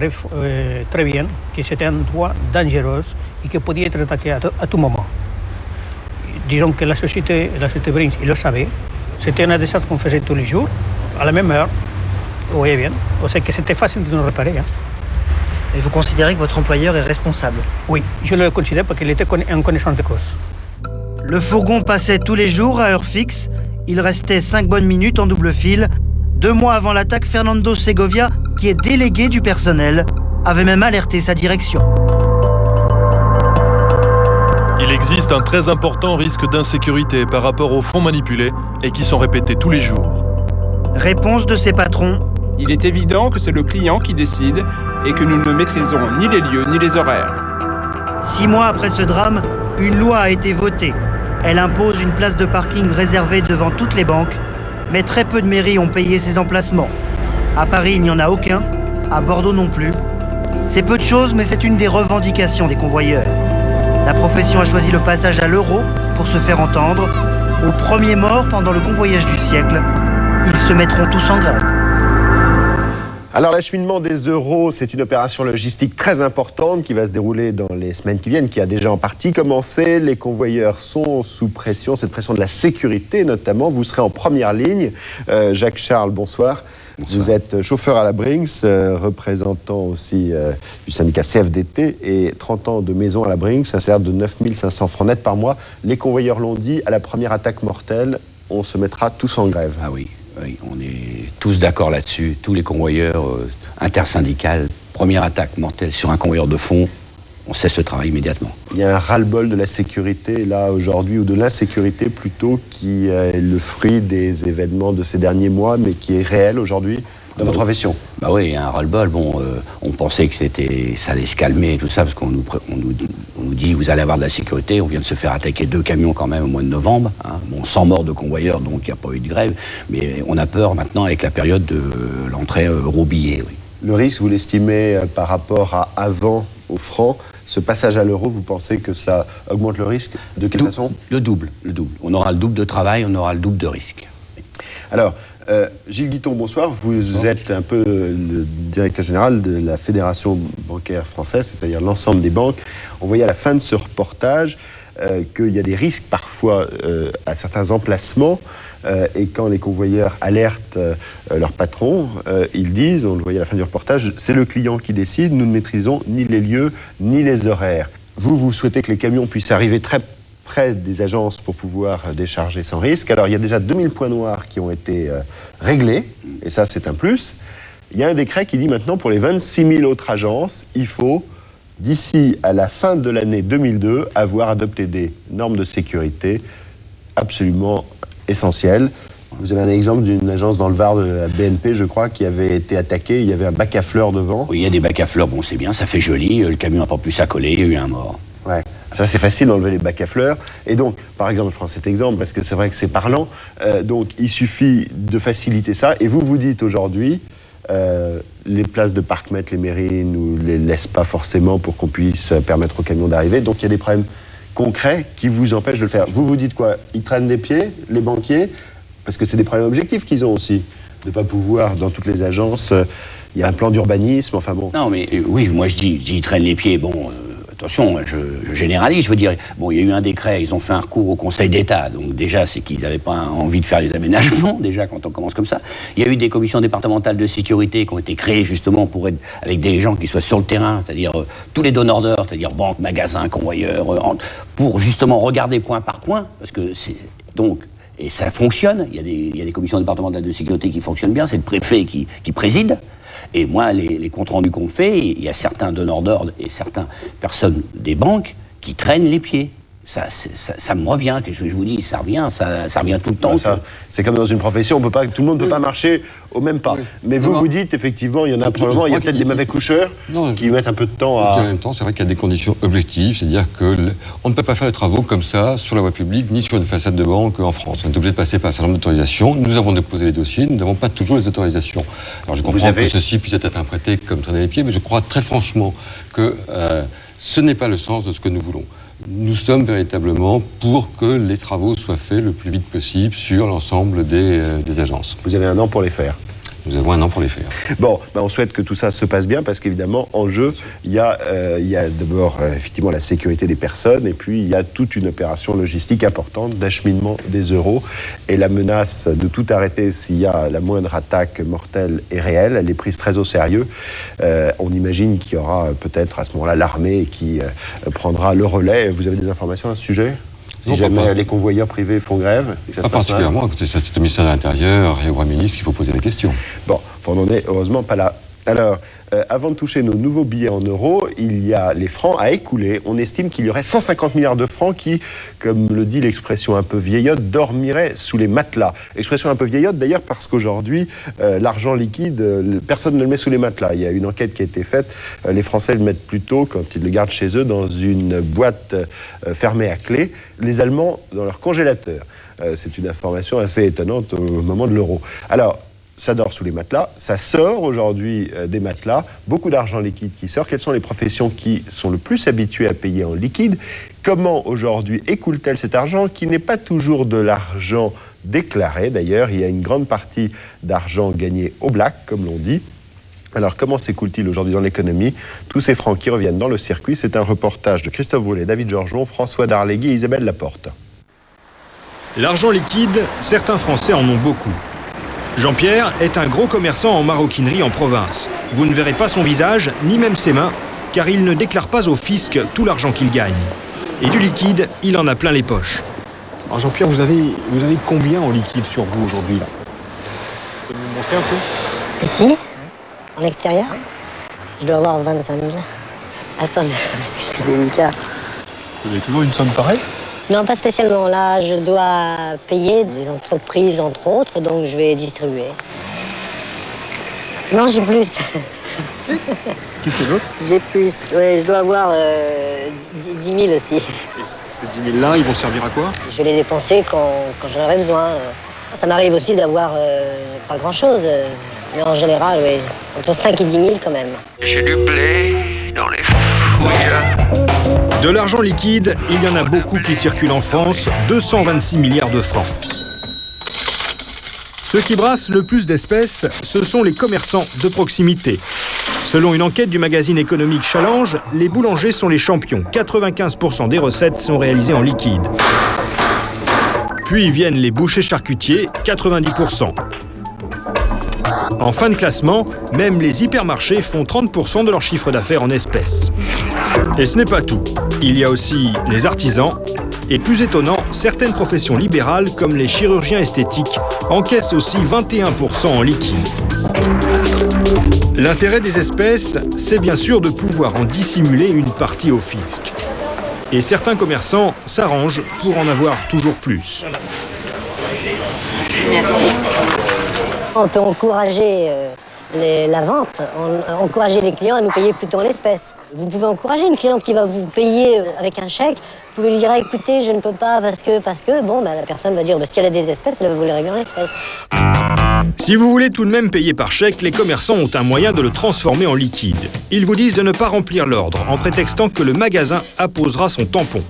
Speaker 15: très bien que c'était un endroit dangereux et que pouvait être attaqué à tout moment. Disons que la société Brinks, il le savait. C'était un descente qu'on faisait tous les jours, à la même heure. Vous voyez bien. On sait que c'était facile de nous réparer.
Speaker 5: Et vous considérez que votre employeur est responsable?
Speaker 15: Oui, je le considère parce qu'il était en connaissance de cause.
Speaker 5: Le fourgon passait tous les jours à heure fixe. Il restait 5 bonnes minutes en double fil. 2 mois avant l'attaque, Fernando Segovia, qui est délégué du personnel, avait même alerté sa direction.
Speaker 1: Il existe un très important risque d'insécurité par rapport aux fonds manipulés et qui sont répétés tous les jours.
Speaker 5: Réponse de ses patrons.
Speaker 16: Il est évident que c'est le client qui décide et que nous ne maîtrisons ni les lieux ni les horaires.
Speaker 5: 6 mois après ce drame, une loi a été votée. Elle impose une place de parking réservée devant toutes les banques, mais très peu de mairies ont payé ces emplacements. À Paris, il n'y en a aucun, à Bordeaux non plus. C'est peu de choses, mais c'est une des revendications des convoyeurs. La profession a choisi le passage à l'euro pour se faire entendre. Au premier mort pendant le convoyage du siècle, ils se mettront tous en grève.
Speaker 2: Alors l'acheminement des euros, c'est une opération logistique très importante qui va se dérouler dans les semaines qui viennent, qui a déjà en partie commencé. Les convoyeurs sont sous pression, cette pression de la sécurité notamment. Vous serez en première ligne. Jacques Charles, bonsoir. Bonsoir. Vous êtes chauffeur à la Brinks, représentant aussi du syndicat CFDT et 30 ans de maison à la Brinks, un salaire de 9 500 francs net par mois. Les convoyeurs l'ont dit, à la première attaque mortelle, on se mettra tous en grève.
Speaker 18: Ah oui. Oui, on est tous d'accord là-dessus, tous les convoyeurs intersyndicales, première attaque mortelle sur un convoyeur de fond, on cesse le travail immédiatement.
Speaker 2: Il y a un ras-le-bol de la sécurité, là, aujourd'hui, ou de l'insécurité plutôt, qui est le fruit des événements de ces derniers mois, mais qui est réel aujourd'hui dans votre profession.
Speaker 18: Bah oui, il y a un ras-le-bol. Bon, on pensait que ça allait se calmer et tout ça, parce qu'on nous dit vous allez avoir de la sécurité. On vient de se faire attaquer 2 camions quand même au mois de novembre. Hein. Bon, 100 morts de convoyeurs, donc il n'y a pas eu de grève. Mais on a peur maintenant avec la période de l'entrée euro-billet. Oui.
Speaker 2: Le risque, vous l'estimez par rapport à avant au franc, ce passage à l'euro, vous pensez que ça augmente le risque? De quelle façon?
Speaker 18: Le double. On aura le double de travail, on aura le double de risque.
Speaker 2: Alors, Gilles Guiton, bonsoir. Vous êtes un peu le directeur général de la Fédération bancaire française, c'est-à-dire l'ensemble des banques. On voyait à la fin de ce reportage qu'il y a des risques parfois à certains emplacements et quand les convoyeurs alertent leur patron, ils disent, on le voyait à la fin du reportage, c'est le client qui décide, nous ne maîtrisons ni les lieux ni les horaires. Vous souhaitez que les camions puissent arriver très près des agences pour pouvoir décharger sans risque. Alors, il y a déjà 2000 points noirs qui ont été réglés, et ça, c'est un plus. Il y a un décret qui dit maintenant, pour les 26 000 autres agences, il faut, d'ici à la fin de l'année 2002, avoir adopté des normes de sécurité absolument essentielles. Vous avez un exemple d'une agence dans le Var de la BNP, je crois, qui avait été attaquée. Il y avait un bac à fleurs devant.
Speaker 18: Oui, il y a des bacs à fleurs. Bon, c'est bien, ça fait joli. Le camion n'a pas pu s'accoler, il y a eu un mort.
Speaker 2: Ouais. Ça, c'est facile d'enlever les bacs à fleurs. Et donc, par exemple, je prends cet exemple parce que c'est vrai que c'est parlant. Donc, il suffit de faciliter ça. Et vous dites aujourd'hui, les places de parc-mètres, les mairies ne nous les laissent pas forcément pour qu'on puisse permettre aux camions d'arriver. Donc, il y a des problèmes concrets qui vous empêchent de le faire. Vous dites quoi? Ils traînent des pieds, les banquiers, parce que c'est des problèmes objectifs qu'ils ont aussi. De ne pas pouvoir, dans toutes les agences, il y a un plan d'urbanisme, enfin bon.
Speaker 18: Non, mais oui, moi je dis, ils traînent les pieds, bon... Attention, je généralise, je veux dire, bon, il y a eu un décret, ils ont fait un recours au Conseil d'État, donc déjà, c'est qu'ils n'avaient pas envie de faire les aménagements, déjà, quand on commence comme ça. Il y a eu des commissions départementales de sécurité qui ont été créées, justement, pour être avec des gens qui soient sur le terrain, c'est-à-dire tous les donneurs d'ordre, c'est-à-dire banques, magasins, convoyeurs, pour justement regarder point par point, parce que c'est... Donc, et ça fonctionne, il y a des commissions départementales de sécurité qui fonctionnent bien, c'est le préfet qui préside. Et moi, les comptes rendus qu'on fait, il y a certains donneurs d'ordre et certaines personnes des banques qui traînent les pieds. ça me revient, qu'est-ce que je vous dis, ça revient tout le temps.
Speaker 2: C'est comme dans une profession, tout le monde ne peut pas marcher au même pas. Mais vous dites, effectivement, il y en a probablement, il y a peut-être des mauvais coucheurs qui mettent un peu de temps à...
Speaker 19: En même temps, c'est vrai qu'il y a des conditions objectives, c'est-à-dire qu'on ne peut pas faire les travaux comme ça, sur la voie publique, ni sur une façade de banque en France. On est obligé de passer par un certain nombre d'autorisations. Nous avons déposé les dossiers, nous n'avons pas toujours les autorisations. Alors je comprends que ceci puisse être interprété comme traîner les pieds, mais je crois très franchement que ce n'est pas le sens de ce que nous voulons. Nous sommes véritablement pour que les travaux soient faits le plus vite possible sur l'ensemble des agences.
Speaker 2: Vous avez 1 an pour les faire.
Speaker 19: Nous avons 1 an pour les faire.
Speaker 2: Bon, on souhaite que tout ça se passe bien parce qu'évidemment, en jeu, il y a d'abord effectivement la sécurité des personnes et puis il y a toute une opération logistique importante d'acheminement des euros et la menace de tout arrêter s'il y a la moindre attaque mortelle est réelle. Elle est prise très au sérieux. On imagine qu'il y aura peut-être à ce moment-là l'armée qui prendra le relais. Vous avez des informations à ce sujet ? Si jamais les convoyeurs privés font grève,
Speaker 19: pas particulièrement, écoutez, c'est au ministère de l'Intérieur et au Premier ministre qu'il faut poser les questions.
Speaker 2: Bon, on n'en est heureusement pas là. Alors, avant de toucher nos nouveaux billets en euros, il y a les francs à écouler. On estime qu'il y aurait 150 milliards de francs qui, comme le dit l'expression un peu vieillotte, dormiraient sous les matelas. Expression un peu vieillotte d'ailleurs parce qu'aujourd'hui, l'argent liquide, personne ne le met sous les matelas. Il y a une enquête qui a été faite. Les Français le mettent plutôt, quand ils le gardent chez eux, dans une boîte fermée à clé. Les Allemands, dans leur congélateur. C'est une information assez étonnante au moment de l'euro. Alors, ça dort sous les matelas, ça sort aujourd'hui des matelas, beaucoup d'argent liquide qui sort. Quelles sont les professions qui sont le plus habituées à payer en liquide? Comment aujourd'hui écoule-t-elle cet argent qui n'est pas toujours de l'argent déclaré? D'ailleurs, il y a une grande partie d'argent gagné au black, comme l'on dit. Alors, comment s'écoule-t-il aujourd'hui dans l'économie? Tous ces francs qui reviennent dans le circuit, c'est un reportage de Christophe Brulé, David Georgeon, François Darlegui et Isabelle Laporte.
Speaker 21: L'argent liquide, certains Français en ont beaucoup. Jean-Pierre est un gros commerçant en maroquinerie en province. Vous ne verrez pas son visage, ni même ses mains, car il ne déclare pas au fisc tout l'argent qu'il gagne. Et du liquide, il en a plein les poches.
Speaker 22: Alors Jean-Pierre, vous avez combien en liquide sur vous aujourd'hui là? Vous pouvez me montrer un peu?
Speaker 24: Ici, en extérieur, je dois avoir 25 000. Attends, parce que c'est délicat.
Speaker 22: Vous avez toujours une somme pareille?
Speaker 24: Non, pas spécialement. Là, je dois payer des entreprises, entre autres, donc je vais distribuer. Non, j'ai plus.
Speaker 22: Qu'est-ce que d'autre?
Speaker 24: J'ai plus. Oui, je dois avoir 10 000 aussi.
Speaker 22: Et ces 10 000-là, ils vont servir à quoi?
Speaker 24: Je vais les dépenser quand j'en aurai besoin. Ça m'arrive aussi d'avoir pas grand-chose. Mais en général, oui, entre 5 et 10 000 quand même.
Speaker 25: J'ai du blé dans les fouilles.
Speaker 21: De l'argent liquide, il y en a beaucoup qui circulent en France, 226 milliards de francs. Ceux qui brassent le plus d'espèces, ce sont les commerçants de proximité. Selon une enquête du magazine économique Challenge, les boulangers sont les champions. 95% des recettes sont réalisées en liquide. Puis viennent les bouchers charcutiers, 90%. En fin de classement, même les hypermarchés font 30% de leur chiffre d'affaires en espèces. Et ce n'est pas tout. Il y a aussi les artisans et, plus étonnant, certaines professions libérales comme les chirurgiens esthétiques encaissent aussi 21% en liquide. L'intérêt des espèces, c'est bien sûr de pouvoir en dissimuler une partie au fisc. Et certains commerçants s'arrangent pour en avoir toujours plus.
Speaker 24: Merci. On peut encourager la vente, encourager les clients à nous payer plutôt en espèces. Vous pouvez encourager une cliente qui va vous payer avec un chèque. Vous pouvez lui dire, écoutez, je ne peux pas parce que, bon, la personne va dire, si elle a des espèces, elle va vous les régler en espèces.
Speaker 21: Si vous voulez tout de même payer par chèque, les commerçants ont un moyen de le transformer en liquide. Ils vous disent de ne pas remplir l'ordre, en prétextant que le magasin apposera son tampon.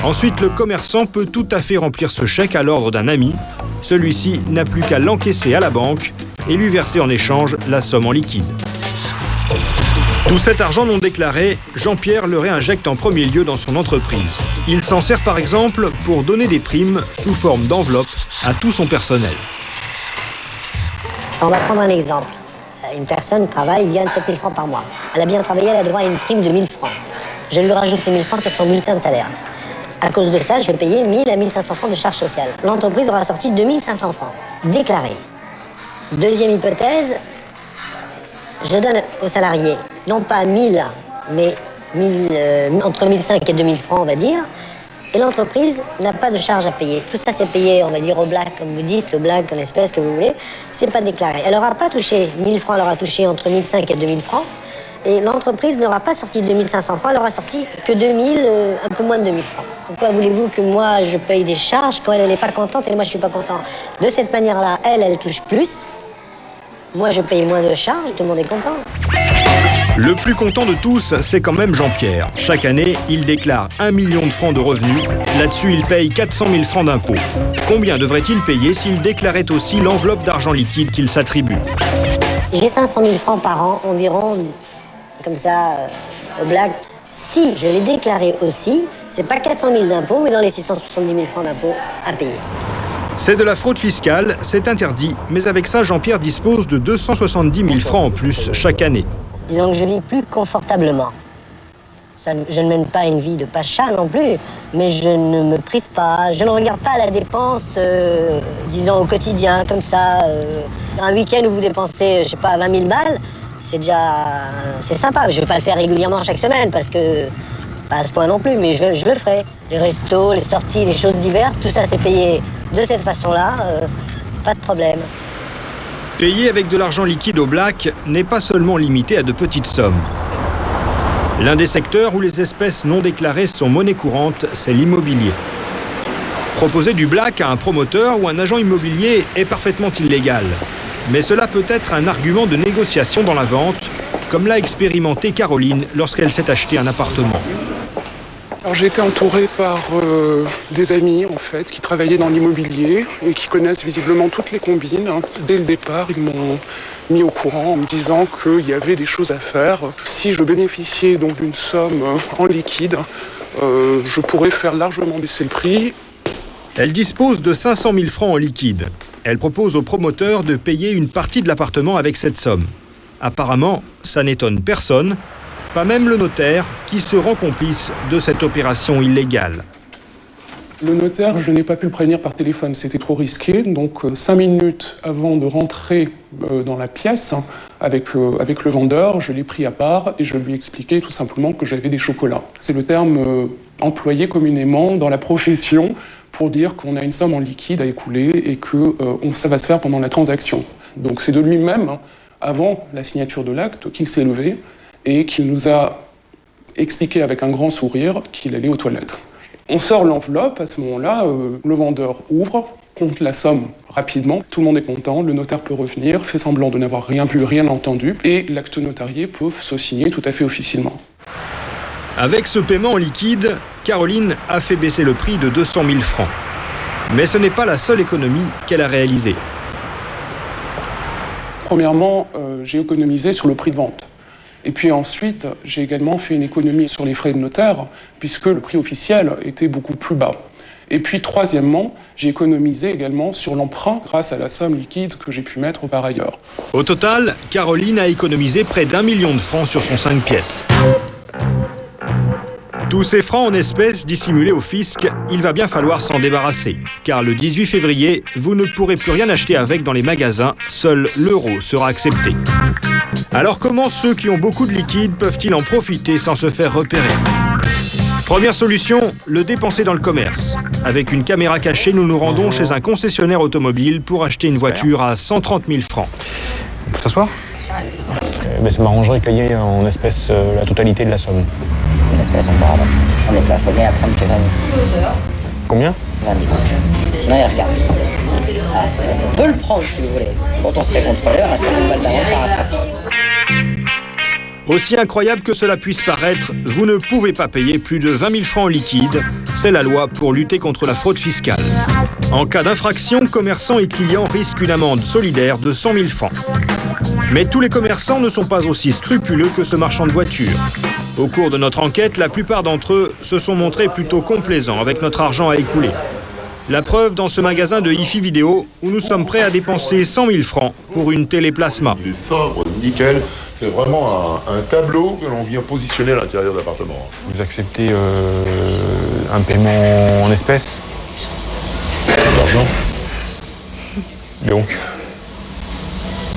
Speaker 21: Ensuite, le commerçant peut tout à fait remplir ce chèque à l'ordre d'un ami. Celui-ci n'a plus qu'à l'encaisser à la banque et lui verser en échange la somme en liquide. Tout cet argent non déclaré, Jean-Pierre le réinjecte en premier lieu dans son entreprise. Il s'en sert par exemple pour donner des primes sous forme d'enveloppe à tout son personnel.
Speaker 24: On va prendre un exemple. Une personne travaille, gagne 7 000 francs par mois. Elle a bien travaillé, elle a droit à une prime de 1 000 francs. Je lui rajoute ces 1 000 francs sur son bulletin de salaire. À cause de ça, je vais payer 1 000 à 1 500 francs de charges sociales. L'entreprise aura sorti 2 500 francs, déclarés. Deuxième hypothèse, je donne aux salariés, non pas 1 000, mais entre 1 500 et 2 000 francs, on va dire. Et l'entreprise n'a pas de charge à payer. Tout ça, c'est payé, on va dire, au black, comme vous dites, au black, en espèces que vous voulez. C'est pas déclaré. Elle n'aura pas touché 1000 francs, elle aura touché entre 1005 et 2000 francs. Et l'entreprise n'aura pas sorti 2500 francs, elle aura sorti que 2000, un peu moins de 2000 francs. Pourquoi voulez-vous que moi, je paye des charges quand elle n'est pas contente et moi, je suis pas content? De cette manière-là, elle touche plus. Moi, je paye moins de charges, tout le monde est content.
Speaker 21: Le plus content de tous, c'est quand même Jean-Pierre. Chaque année, il déclare 1 million de francs de revenus. Là-dessus, il paye 400 000 francs d'impôts. Combien devrait-il payer s'il déclarait aussi l'enveloppe d'argent liquide qu'il s'attribue?
Speaker 24: J'ai 500 000 francs par an, environ, comme ça, au blague. Si je l'ai déclaré aussi, c'est pas 400 000 d'impôts, mais dans les 670 000 francs d'impôts à payer.
Speaker 21: C'est de la fraude fiscale, c'est interdit. Mais avec ça, Jean-Pierre dispose de 270 000 francs en plus chaque année.
Speaker 24: Disons que je vis plus confortablement. Je ne mène pas une vie de pacha non plus, mais je ne me prive pas. Je ne regarde pas la dépense, disons, au quotidien, comme ça. Un week-end où vous dépensez, je sais pas, 20 000 balles, c'est sympa. Je ne vais pas le faire régulièrement chaque semaine, parce que, pas à ce point non plus, mais je le ferai. Les restos, les sorties, les choses diverses, tout ça c'est payé de cette façon-là, pas de problème.
Speaker 21: Payer avec de l'argent liquide au black n'est pas seulement limité à de petites sommes. L'un des secteurs où les espèces non déclarées sont monnaie courante, c'est l'immobilier. Proposer du black à un promoteur ou un agent immobilier est parfaitement illégal. Mais cela peut être un argument de négociation dans la vente, comme l'a expérimenté Caroline lorsqu'elle s'est acheté un appartement.
Speaker 4: Alors, j'ai été entourée par des amis en fait qui travaillaient dans l'immobilier et qui connaissent visiblement toutes les combines. Dès le départ, ils m'ont mis au courant en me disant qu'il y avait des choses à faire. Si je bénéficiais donc d'une somme en liquide, je pourrais faire largement baisser le prix.
Speaker 21: Elle dispose de 500 000 francs en liquide. Elle propose au promoteur de payer une partie de l'appartement avec cette somme. Apparemment, ça n'étonne personne. Pas même le notaire, qui se rend complice de cette opération illégale.
Speaker 4: Le notaire, je n'ai pas pu le prévenir par téléphone, c'était trop risqué. Donc 5 minutes avant de rentrer dans la pièce avec le vendeur, je l'ai pris à part et je lui ai expliqué tout simplement que j'avais des chocolats. C'est le terme employé communément dans la profession pour dire qu'on a une somme en liquide à écouler et que ça va se faire pendant la transaction. Donc c'est de lui-même, avant la signature de l'acte, qu'il s'est levé et qu'il nous a expliqué avec un grand sourire qu'il allait aux toilettes. On sort l'enveloppe, à ce moment-là, le vendeur ouvre, compte la somme rapidement, tout le monde est content, le notaire peut revenir, fait semblant de n'avoir rien vu, rien entendu, et l'acte notarié peut se signer tout à fait officiellement.
Speaker 21: Avec ce paiement en liquide, Caroline a fait baisser le prix de 200 000 francs. Mais ce n'est pas la seule économie qu'elle a réalisée.
Speaker 4: Premièrement, j'ai économisé sur le prix de vente. Et puis ensuite, j'ai également fait une économie sur les frais de notaire, puisque le prix officiel était beaucoup plus bas. Et puis troisièmement, j'ai économisé également sur l'emprunt grâce à la somme liquide que j'ai pu mettre par ailleurs.
Speaker 21: Au total, Caroline a économisé près d'1 million de francs sur son 5 pièces. Tous ces francs en espèces dissimulés au fisc, il va bien falloir s'en débarrasser. Car le 18 février, vous ne pourrez plus rien acheter avec dans les magasins, seul l'euro sera accepté. Alors comment ceux qui ont beaucoup de liquide peuvent-ils en profiter sans se faire repérer? Première solution, le dépenser dans le commerce. Avec une caméra cachée, nous nous rendons chez un concessionnaire automobile pour acheter une voiture à 130 000 francs.
Speaker 22: On peut s'asseoir? Ça m'arrangerait qu'il y ait en espèces la totalité de la somme.
Speaker 24: Les espèces, on est plafonné à prendre que 20 000 francs.
Speaker 22: Combien?
Speaker 24: 20 000. Sinon, il regarde. On peut le prendre si vous voulez. Quand on serait contrôleur, à 50 balles d'amende par infraction.
Speaker 21: Aussi incroyable que cela puisse paraître, vous ne pouvez pas payer plus de 20 000 francs en liquide. C'est la loi pour lutter contre la fraude fiscale. En cas d'infraction, commerçants et clients risquent une amende solidaire de 100 000 francs. Mais tous les commerçants ne sont pas aussi scrupuleux que ce marchand de voitures. Au cours de notre enquête, la plupart d'entre eux se sont montrés plutôt complaisants avec notre argent à écouler. La preuve dans ce magasin de hi-fi vidéo où nous sommes prêts à dépenser 100 000 francs pour une téléplasma.
Speaker 6: Il est sobre, nickel. C'est vraiment un tableau que l'on vient positionner à l'intérieur de l'appartement.
Speaker 22: Vous acceptez un paiement en espèces?
Speaker 6: L'argent?
Speaker 22: Donc?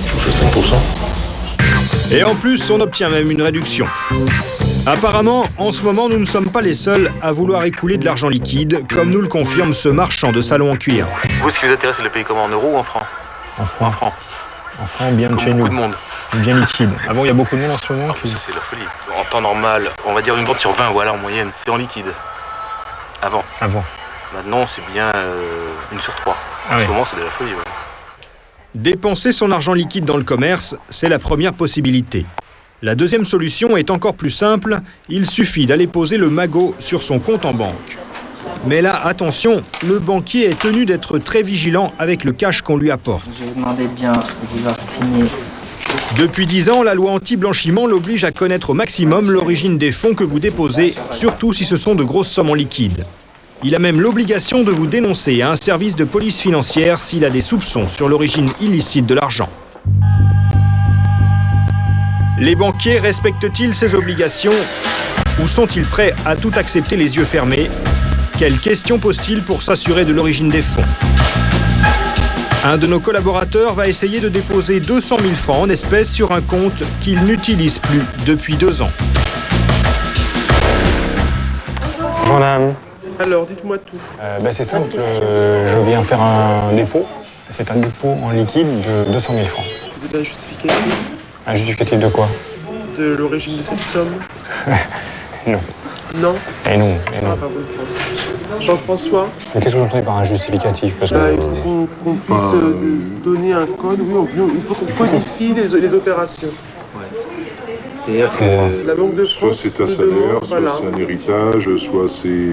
Speaker 6: Je vous fais 5%.
Speaker 21: Et en plus, on obtient même une réduction. Apparemment, en ce moment, nous ne sommes pas les seuls à vouloir écouler de l'argent liquide, comme nous le confirme ce marchand de salon en cuir.
Speaker 7: Vous, ce qui vous intéresse, c'est le payer comment, en euros ou en francs?
Speaker 22: En francs.
Speaker 7: En francs.
Speaker 22: En francs, bien de chez nous.
Speaker 7: Beaucoup de monde.
Speaker 22: Bien liquide. Ah bon, il y a beaucoup de monde en ce moment qui...
Speaker 7: Ça, c'est la folie. En temps normal, on va dire une vente sur 20, voilà, en moyenne, c'est en liquide. Avant. Maintenant, c'est bien 1 sur 3. En ce moment, c'est de la folie. Ouais.
Speaker 21: Dépenser son argent liquide dans le commerce, c'est la première possibilité. La deuxième solution est encore plus simple, il suffit d'aller poser le magot sur son compte en banque. Mais là, attention, le banquier est tenu d'être très vigilant avec le cash qu'on lui apporte.
Speaker 10: Je vais vous demander bien de vouloir signer.
Speaker 21: Depuis 10 ans, la loi anti-blanchiment l'oblige à connaître au maximum l'origine des fonds que vous déposez, surtout si ce sont de grosses sommes en liquide. Il a même l'obligation de vous dénoncer à un service de police financière s'il a des soupçons sur l'origine illicite de l'argent. Les banquiers respectent-ils ces obligations ou sont-ils prêts à tout accepter les yeux fermés? Quelles questions posent-ils pour s'assurer de l'origine des fonds? Un de nos collaborateurs va essayer de déposer 200 000 francs en espèces sur un compte qu'il n'utilise plus depuis 2 ans.
Speaker 22: Bonjour madame.
Speaker 11: Alors, dites-moi tout.
Speaker 22: C'est simple, je viens faire un dépôt. C'est un dépôt en liquide de 200 000 francs.
Speaker 11: Vous avez un justificatif?
Speaker 22: Un justificatif de quoi?
Speaker 11: De l'origine de cette somme?
Speaker 22: Non.
Speaker 11: Non?
Speaker 22: Et non, et non.
Speaker 11: Ah, bah, vous Jean-François?
Speaker 22: Mais qu'est-ce que vous entendez par un justificatif?
Speaker 11: Il faut qu'on puisse donner un code. Oui, il faut qu'on codifie les opérations.
Speaker 22: C'est-à-dire que...
Speaker 11: La Banque de France,
Speaker 6: soit c'est un salaire, soit c'est un héritage, soit c'est...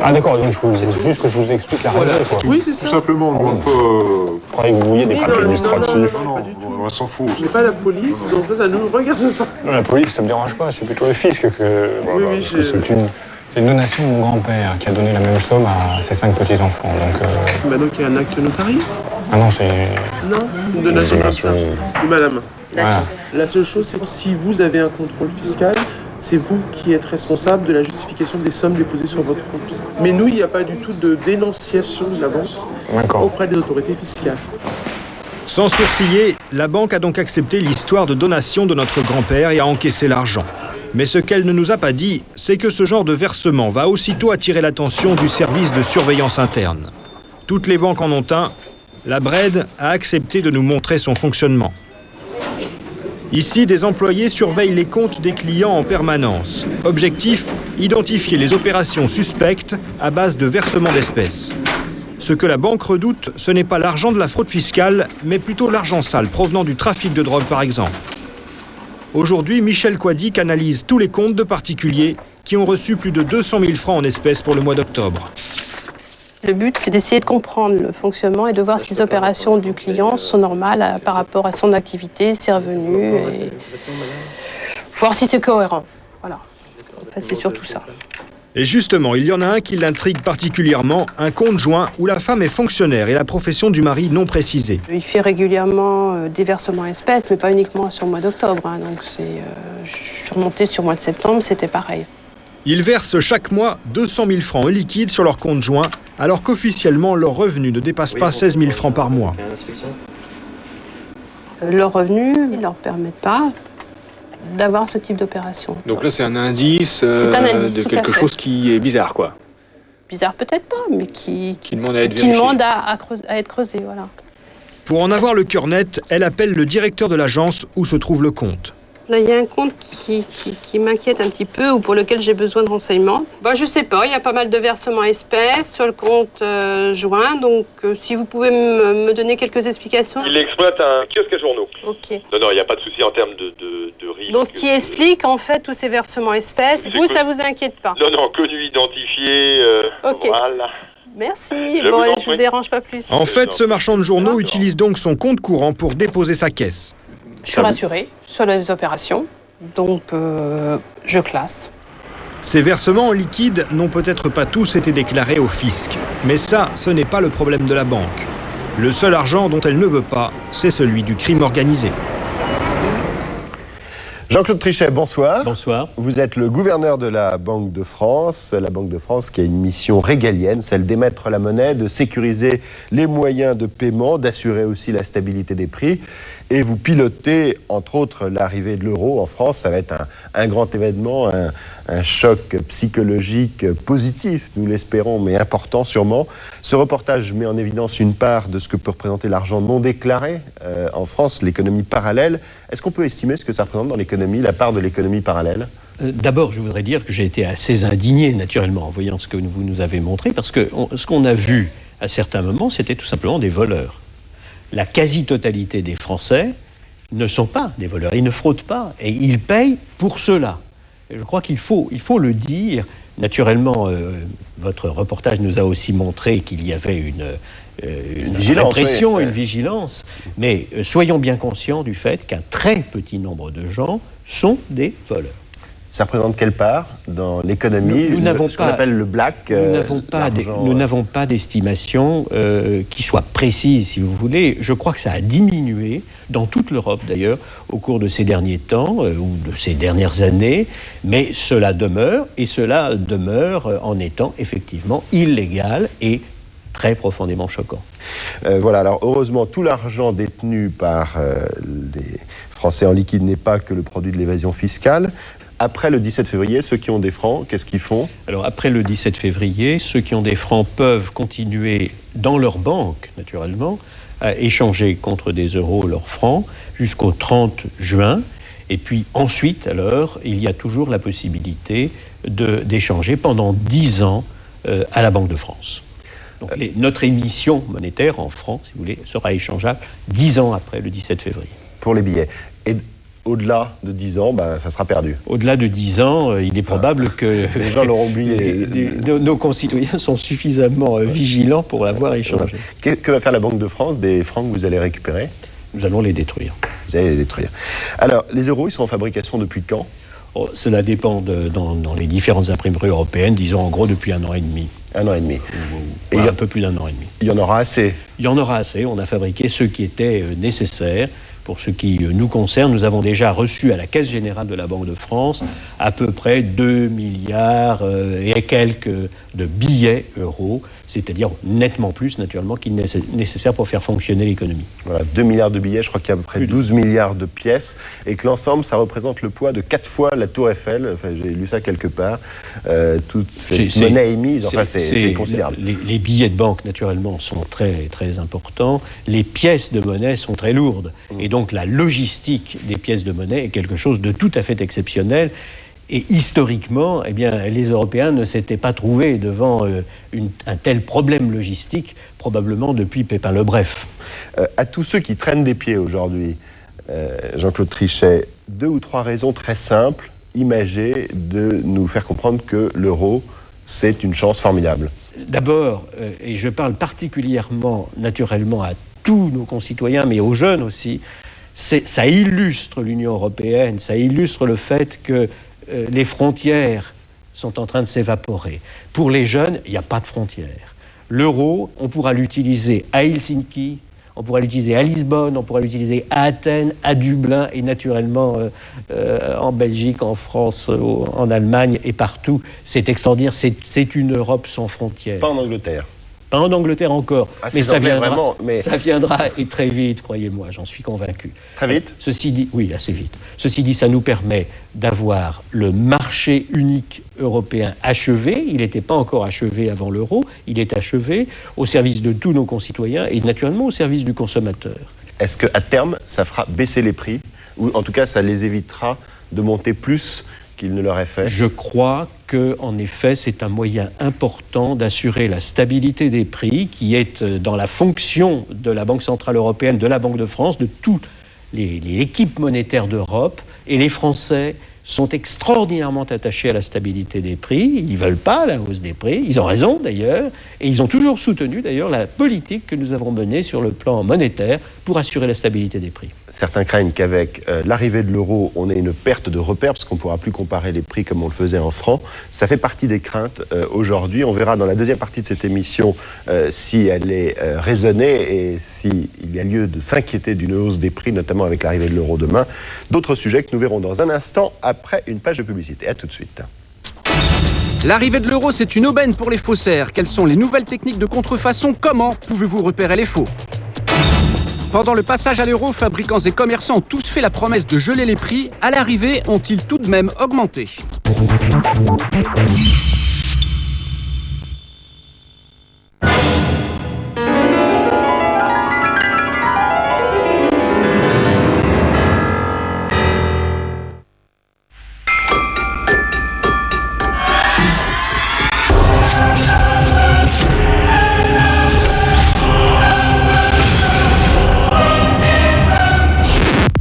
Speaker 22: Ah d'accord, donc il faut juste que je vous explique la raison. Quoi.
Speaker 11: Oui, c'est ça.
Speaker 6: Tout simplement, on ne demande pas...
Speaker 22: Je croyais que vous vouliez des papiers administratifs.
Speaker 11: Non, on s'en fout. On n'est pas la police, donc ça ne nous regarde pas.
Speaker 22: Non, la police, ça ne me dérange pas, c'est plutôt le fisc que...
Speaker 11: Oui,
Speaker 22: c'est une donation de mon grand-père qui a donné la même somme à ses 5 petits-enfants.
Speaker 11: Maintenant qu'il y a un acte notarié?
Speaker 22: Ah non, c'est...
Speaker 11: Non, une donation comme ça. De madame.
Speaker 22: Voilà.
Speaker 11: La seule chose, c'est que si vous avez un contrôle fiscal, c'est vous qui êtes responsable de la justification des sommes déposées sur votre compte. Mais nous, il n'y a pas du tout de dénonciation de la banque auprès des autorités fiscales.
Speaker 21: Sans sourciller, la banque a donc accepté l'histoire de donation de notre grand-père et a encaissé l'argent. Mais ce qu'elle ne nous a pas dit, c'est que ce genre de versement va aussitôt attirer l'attention du service de surveillance interne. Toutes les banques en ont un. La BRED a accepté de nous montrer son fonctionnement. Ici, des employés surveillent les comptes des clients en permanence. Objectif, identifier les opérations suspectes à base de versement d'espèces. Ce que la banque redoute, ce n'est pas l'argent de la fraude fiscale, mais plutôt l'argent sale provenant du trafic de drogue par exemple. Aujourd'hui, Michel Quadic analyse tous les comptes de particuliers qui ont reçu plus de 200 000 francs en espèces pour le mois d'octobre.
Speaker 12: Le but, c'est d'essayer de comprendre le fonctionnement et de voir si les opérations du client sont normales par rapport à son activité, ses revenus, et voir si c'est cohérent. Voilà. Enfin, c'est surtout ça.
Speaker 21: Et justement, il y en a un qui l'intrigue particulièrement, un compte joint où la femme est fonctionnaire et la profession du mari non précisée.
Speaker 12: Il fait régulièrement des versements espèces, mais pas uniquement sur le mois d'octobre. Donc je suis remontée sur le mois de septembre, c'était pareil.
Speaker 21: Ils versent chaque mois 200 000 francs en liquide sur leur compte joint, alors qu'officiellement, leur revenu ne dépasse pas 16 000 francs par mois.
Speaker 12: Leurs revenus ne leur permettent pas d'avoir ce type d'opération.
Speaker 22: Donc là, c'est un indice, de quelque chose qui est bizarre, quoi.
Speaker 12: Bizarre peut-être pas, mais qui
Speaker 22: demande à être vérifié.
Speaker 12: Qui demande à être creusé, voilà.
Speaker 21: Pour en avoir le cœur net, elle appelle le directeur de l'agence où se trouve le compte.
Speaker 12: Là, il y a un compte qui m'inquiète un petit peu ou pour lequel j'ai besoin de renseignements. Je sais pas, il y a pas mal de versements espèces sur le compte joint, donc si vous pouvez me donner quelques explications.
Speaker 17: Il exploite un kiosque à journaux.
Speaker 12: Ok.
Speaker 17: Non, il n'y a pas de souci en termes de risque.
Speaker 12: Donc, ce qui explique en fait tous ces versements espèces, vous, ça vous inquiète pas?
Speaker 17: Non, connu, identifié,
Speaker 12: ok.
Speaker 17: Voilà.
Speaker 12: Merci, je vous dérange pas plus.
Speaker 21: En fait, ce marchand de journaux utilise donc son compte courant pour déposer sa caisse.
Speaker 12: Je suis rassurée sur les opérations, donc je classe.
Speaker 21: Ces versements en liquide n'ont peut-être pas tous été déclarés au fisc. Mais ça, ce n'est pas le problème de la banque. Le seul argent dont elle ne veut pas, c'est celui du crime organisé.
Speaker 2: Jean-Claude Trichet, bonsoir.
Speaker 3: Bonsoir.
Speaker 2: Vous êtes le gouverneur de la Banque de France qui a une mission régalienne, celle d'émettre la monnaie, de sécuriser les moyens de paiement, d'assurer aussi la stabilité des prix. Et vous pilotez, entre autres, l'arrivée de l'euro en France. Ça va être un grand événement, un choc psychologique positif, nous l'espérons, mais important sûrement. Ce reportage met en évidence une part de ce que peut représenter l'argent non déclaré en France, l'économie parallèle. Est-ce qu'on peut estimer ce que ça représente dans l'économie, la part de l'économie parallèle ?
Speaker 3: D'abord, je voudrais dire que j'ai été assez indigné, naturellement, en voyant ce que vous nous avez montré, parce que ce qu'on a vu à certains moments, c'était tout simplement des voleurs. La quasi-totalité des Français ne sont pas des voleurs, ils ne fraudent pas, et ils payent pour cela. Et je crois qu'il faut le dire. Naturellement, votre reportage nous a aussi montré qu'il y avait une répression, oui, une vigilance, mais soyons bien conscients du fait qu'un très petit nombre de gens sont des voleurs.
Speaker 2: Ça représente quelle part dans l'économie, ce qu'on appelle le black?
Speaker 3: Nous n'avons pas d'estimation qui soit précise, si vous voulez. Je crois que ça a diminué dans toute l'Europe, d'ailleurs, au cours de ces derniers temps ou de ces dernières années. Mais cela demeure, et cela demeure en étant effectivement illégal et très profondément choquant.
Speaker 2: Voilà, alors heureusement, tout l'argent détenu par les Français en liquide n'est pas que le produit de l'évasion fiscale. Après le 17 février, ceux qui ont des francs, qu'est-ce qu'ils font ?
Speaker 3: Alors après le 17 février, ceux qui ont des francs peuvent continuer dans leur banque, naturellement, à échanger contre des euros leurs francs jusqu'au 30 juin. Et puis ensuite, alors, il y a toujours la possibilité d'échanger pendant 10 ans à la Banque de France. Donc notre émission monétaire en francs, si vous voulez, sera échangeable 10 ans après le 17 février.
Speaker 2: Pour les billets. Et au-delà de 10 ans, ça sera perdu.
Speaker 3: Au-delà de 10 ans, il est probable que
Speaker 2: les gens l'auront oublié.
Speaker 3: Nos concitoyens sont suffisamment vigilants pour l'avoir échangé.
Speaker 2: Que va faire la Banque de France des francs que vous allez récupérer ?
Speaker 3: Nous allons les détruire.
Speaker 2: Vous allez les détruire. Alors, les euros, ils sont en fabrication depuis quand ?
Speaker 3: Cela dépend dans les différentes imprimeries européennes, disons en gros depuis 1 an et demi.
Speaker 2: 1 an et demi.
Speaker 3: Et un peu plus d'1 an et demi.
Speaker 2: Il y en aura assez ?
Speaker 3: Il y en aura assez. On a fabriqué ce qui était nécessaire. Pour ce qui nous concerne, nous avons déjà reçu à la Caisse générale de la Banque de France à peu près 2 milliards et quelques de billets euros, c'est-à-dire nettement plus, naturellement, qu'il n'est nécessaire pour faire fonctionner l'économie.
Speaker 2: Voilà, 2 milliards de billets, je crois qu'il y a à peu près 12 milliards de pièces, et que l'ensemble, ça représente le poids de 4 fois la Tour Eiffel. Enfin, j'ai lu ça quelque part. Toute cette monnaie émise, enfin, c'est considérable.
Speaker 3: Les billets de banque, naturellement, sont très, très importants. Les pièces de monnaie sont très lourdes. Et donc, la logistique des pièces de monnaie est quelque chose de tout à fait exceptionnel. Et historiquement, les Européens ne s'étaient pas trouvés devant un tel problème logistique, probablement depuis Pépin le Bref.
Speaker 2: À tous ceux qui traînent des pieds aujourd'hui, Jean-Claude Trichet, 2 ou 3 raisons très simples, imagées, de nous faire comprendre que l'euro, c'est une chance formidable.
Speaker 3: D'abord, et je parle particulièrement, naturellement, à tous nos concitoyens, mais aux jeunes aussi, ça illustre l'Union européenne, ça illustre le fait que les frontières sont en train de s'évaporer. Pour les jeunes, il n'y a pas de frontières. L'euro, on pourra l'utiliser à Helsinki, on pourra l'utiliser à Lisbonne, on pourra l'utiliser à Athènes, à Dublin et naturellement en Belgique, en France, en Allemagne et partout. C'est extraordinaire, c'est une Europe sans frontières.
Speaker 2: Pas en Angleterre.
Speaker 3: Pas en Angleterre encore, mais ça viendra,
Speaker 2: vraiment,
Speaker 3: ça viendra et très vite, croyez-moi, j'en suis convaincu.
Speaker 2: Très vite ?
Speaker 3: Ceci dit, oui, assez vite. Ceci dit, ça nous permet d'avoir le marché unique européen achevé. Il n'était pas encore achevé avant l'euro, il est achevé au service de tous nos concitoyens et naturellement au service du consommateur.
Speaker 2: Est-ce qu'à terme, ça fera baisser les prix ? Ou en tout cas, ça les évitera de monter plus qu'il ne l'aurait fait ?
Speaker 3: Je crois qu'en effet, c'est un moyen important d'assurer la stabilité des prix qui est dans la fonction de la Banque Centrale Européenne, de la Banque de France, de toute l'équipe monétaire d'Europe. Et les Français sont extraordinairement attachés à la stabilité des prix. Ils ne veulent pas la hausse des prix. Ils ont raison d'ailleurs. Et ils ont toujours soutenu d'ailleurs la politique que nous avons menée sur le plan monétaire pour assurer la stabilité des prix.
Speaker 2: certains craignent qu'avec l'arrivée de l'euro, on ait une perte de repères, parce qu'on ne pourra plus comparer les prix comme on le faisait en francs. Ça fait partie des craintes aujourd'hui. On verra dans la deuxième partie de cette émission si elle est raisonnée et s'il y a lieu de s'inquiéter d'une hausse des prix, notamment avec l'arrivée de l'euro demain. D'autres sujets que nous verrons dans un instant après une page de publicité. À tout de suite.
Speaker 8: L'arrivée de l'euro, c'est une aubaine pour les faussaires. Quelles sont les nouvelles techniques de contrefaçon? Comment pouvez-vous repérer les faux? Pendant le passage à l'euro, fabricants et commerçants ont tous fait la promesse de geler les prix. À l'arrivée, ont-ils tout de même augmenté?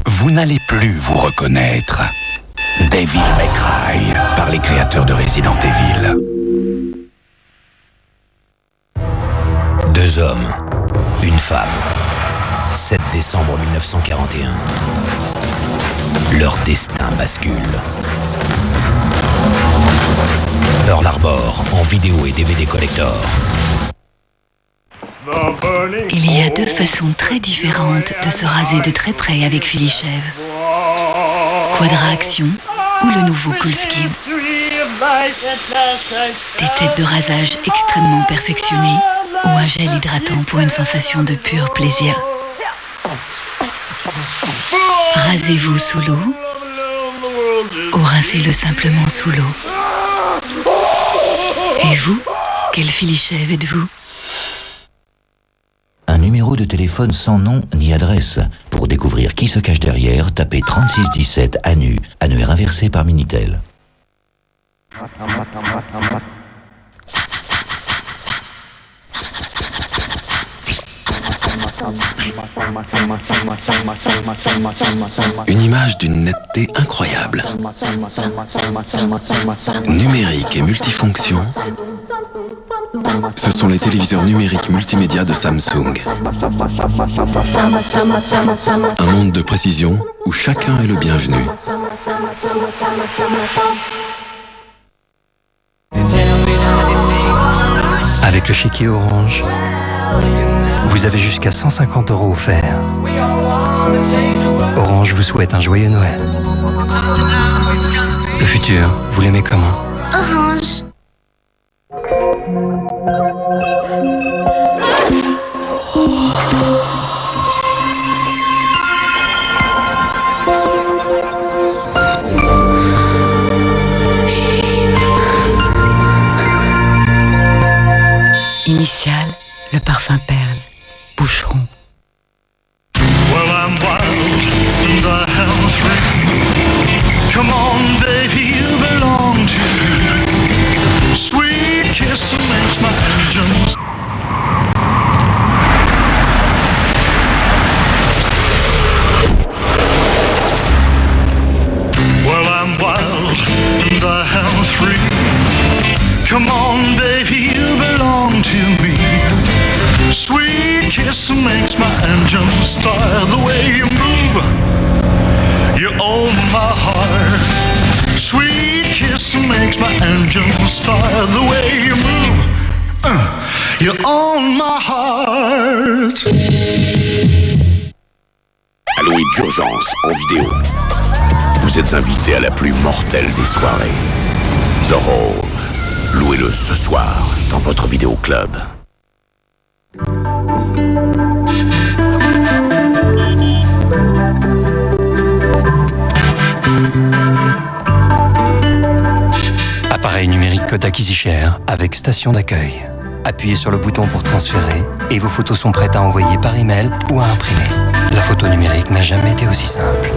Speaker 9: Vous n'allez plus vous reconnaître. Devil May Cry, par les créateurs de Resident Evil. 2 hommes, une femme. 7 décembre 1941. Leur destin bascule. Pearl Harbor, en vidéo et DVD collector.
Speaker 13: Il y a 2 façons très différentes de se raser de très près avec Philichev. Quadra Action ou le nouveau Coolskin. Des têtes de rasage extrêmement perfectionnées ou un gel hydratant pour une sensation de pur plaisir. Rasez-vous sous l'eau ou rincez-le simplement sous l'eau. Et vous, quel Philichev êtes-vous ?
Speaker 9: Un numéro de téléphone sans nom ni adresse. Pour découvrir qui se cache derrière, tapez 3617 ANU, annuaire inversé par Minitel. Une image d'une netteté incroyable. Numérique et multifonction, ce sont les téléviseurs numériques multimédia de Samsung. Un monde de précision où chacun est le bienvenu.
Speaker 20: Avec le chéquier Orange, vous avez jusqu'à 150 € offerts. Orange vous souhaite un joyeux Noël. Le futur, vous l'aimez comment?
Speaker 13: Orange. Initial, le parfum perle, boucheron.
Speaker 23: Well, I'm wild and the hell's free. Come on, baby, you belong to me. Sweet kiss makes my engines. Well, I'm wild and the hell's free. Come on, baby, you belong to me. Sweet kiss makes my engine start. The way you move, you own my heart. Sweet kiss makes my engine start. The way you move, you own my heart.
Speaker 9: Halloween d'urgence en vidéo. Vous êtes invité à la plus mortelle des soirées. The Hall. Louez-le ce soir dans votre vidéoclub.
Speaker 20: Appareil numérique Kodak EasyShare avec station d'accueil. Appuyez sur le bouton pour transférer et vos photos sont prêtes à envoyer par email ou à imprimer. La photo numérique n'a jamais été aussi simple.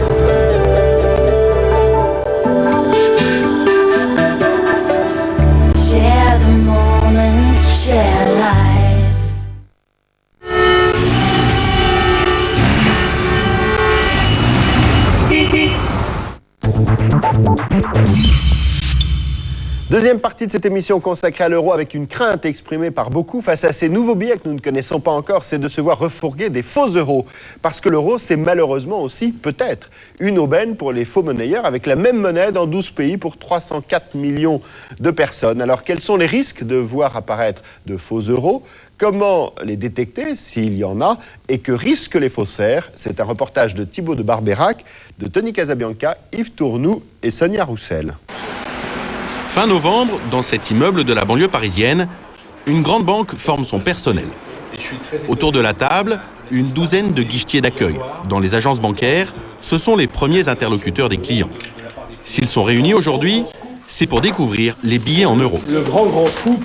Speaker 13: Share the moment, share life.
Speaker 2: Deuxième partie de cette émission consacrée à l'euro avec une crainte exprimée par beaucoup face à ces nouveaux billets que nous ne connaissons pas encore, c'est de se voir refourguer des faux euros. Parce que l'euro, c'est malheureusement aussi, peut-être, une aubaine pour les faux monnayeurs avec la même monnaie dans 12 pays pour 304 millions de personnes. Alors, quels sont les risques de voir apparaître de faux euros ? Comment les détecter, s'il y en a, et que risquent les faussaires? C'est un reportage de Thibaut de Barbérac, de Tony Casabianca, Yves Tournou et Sonia Roussel.
Speaker 1: Fin novembre, dans cet immeuble de la banlieue parisienne, une grande banque forme son personnel. Autour de la table, une douzaine de guichetiers d'accueil. Dans les agences bancaires, ce sont les premiers interlocuteurs des clients. S'ils sont réunis aujourd'hui, c'est pour découvrir les billets en euros.
Speaker 22: Le grand scoop.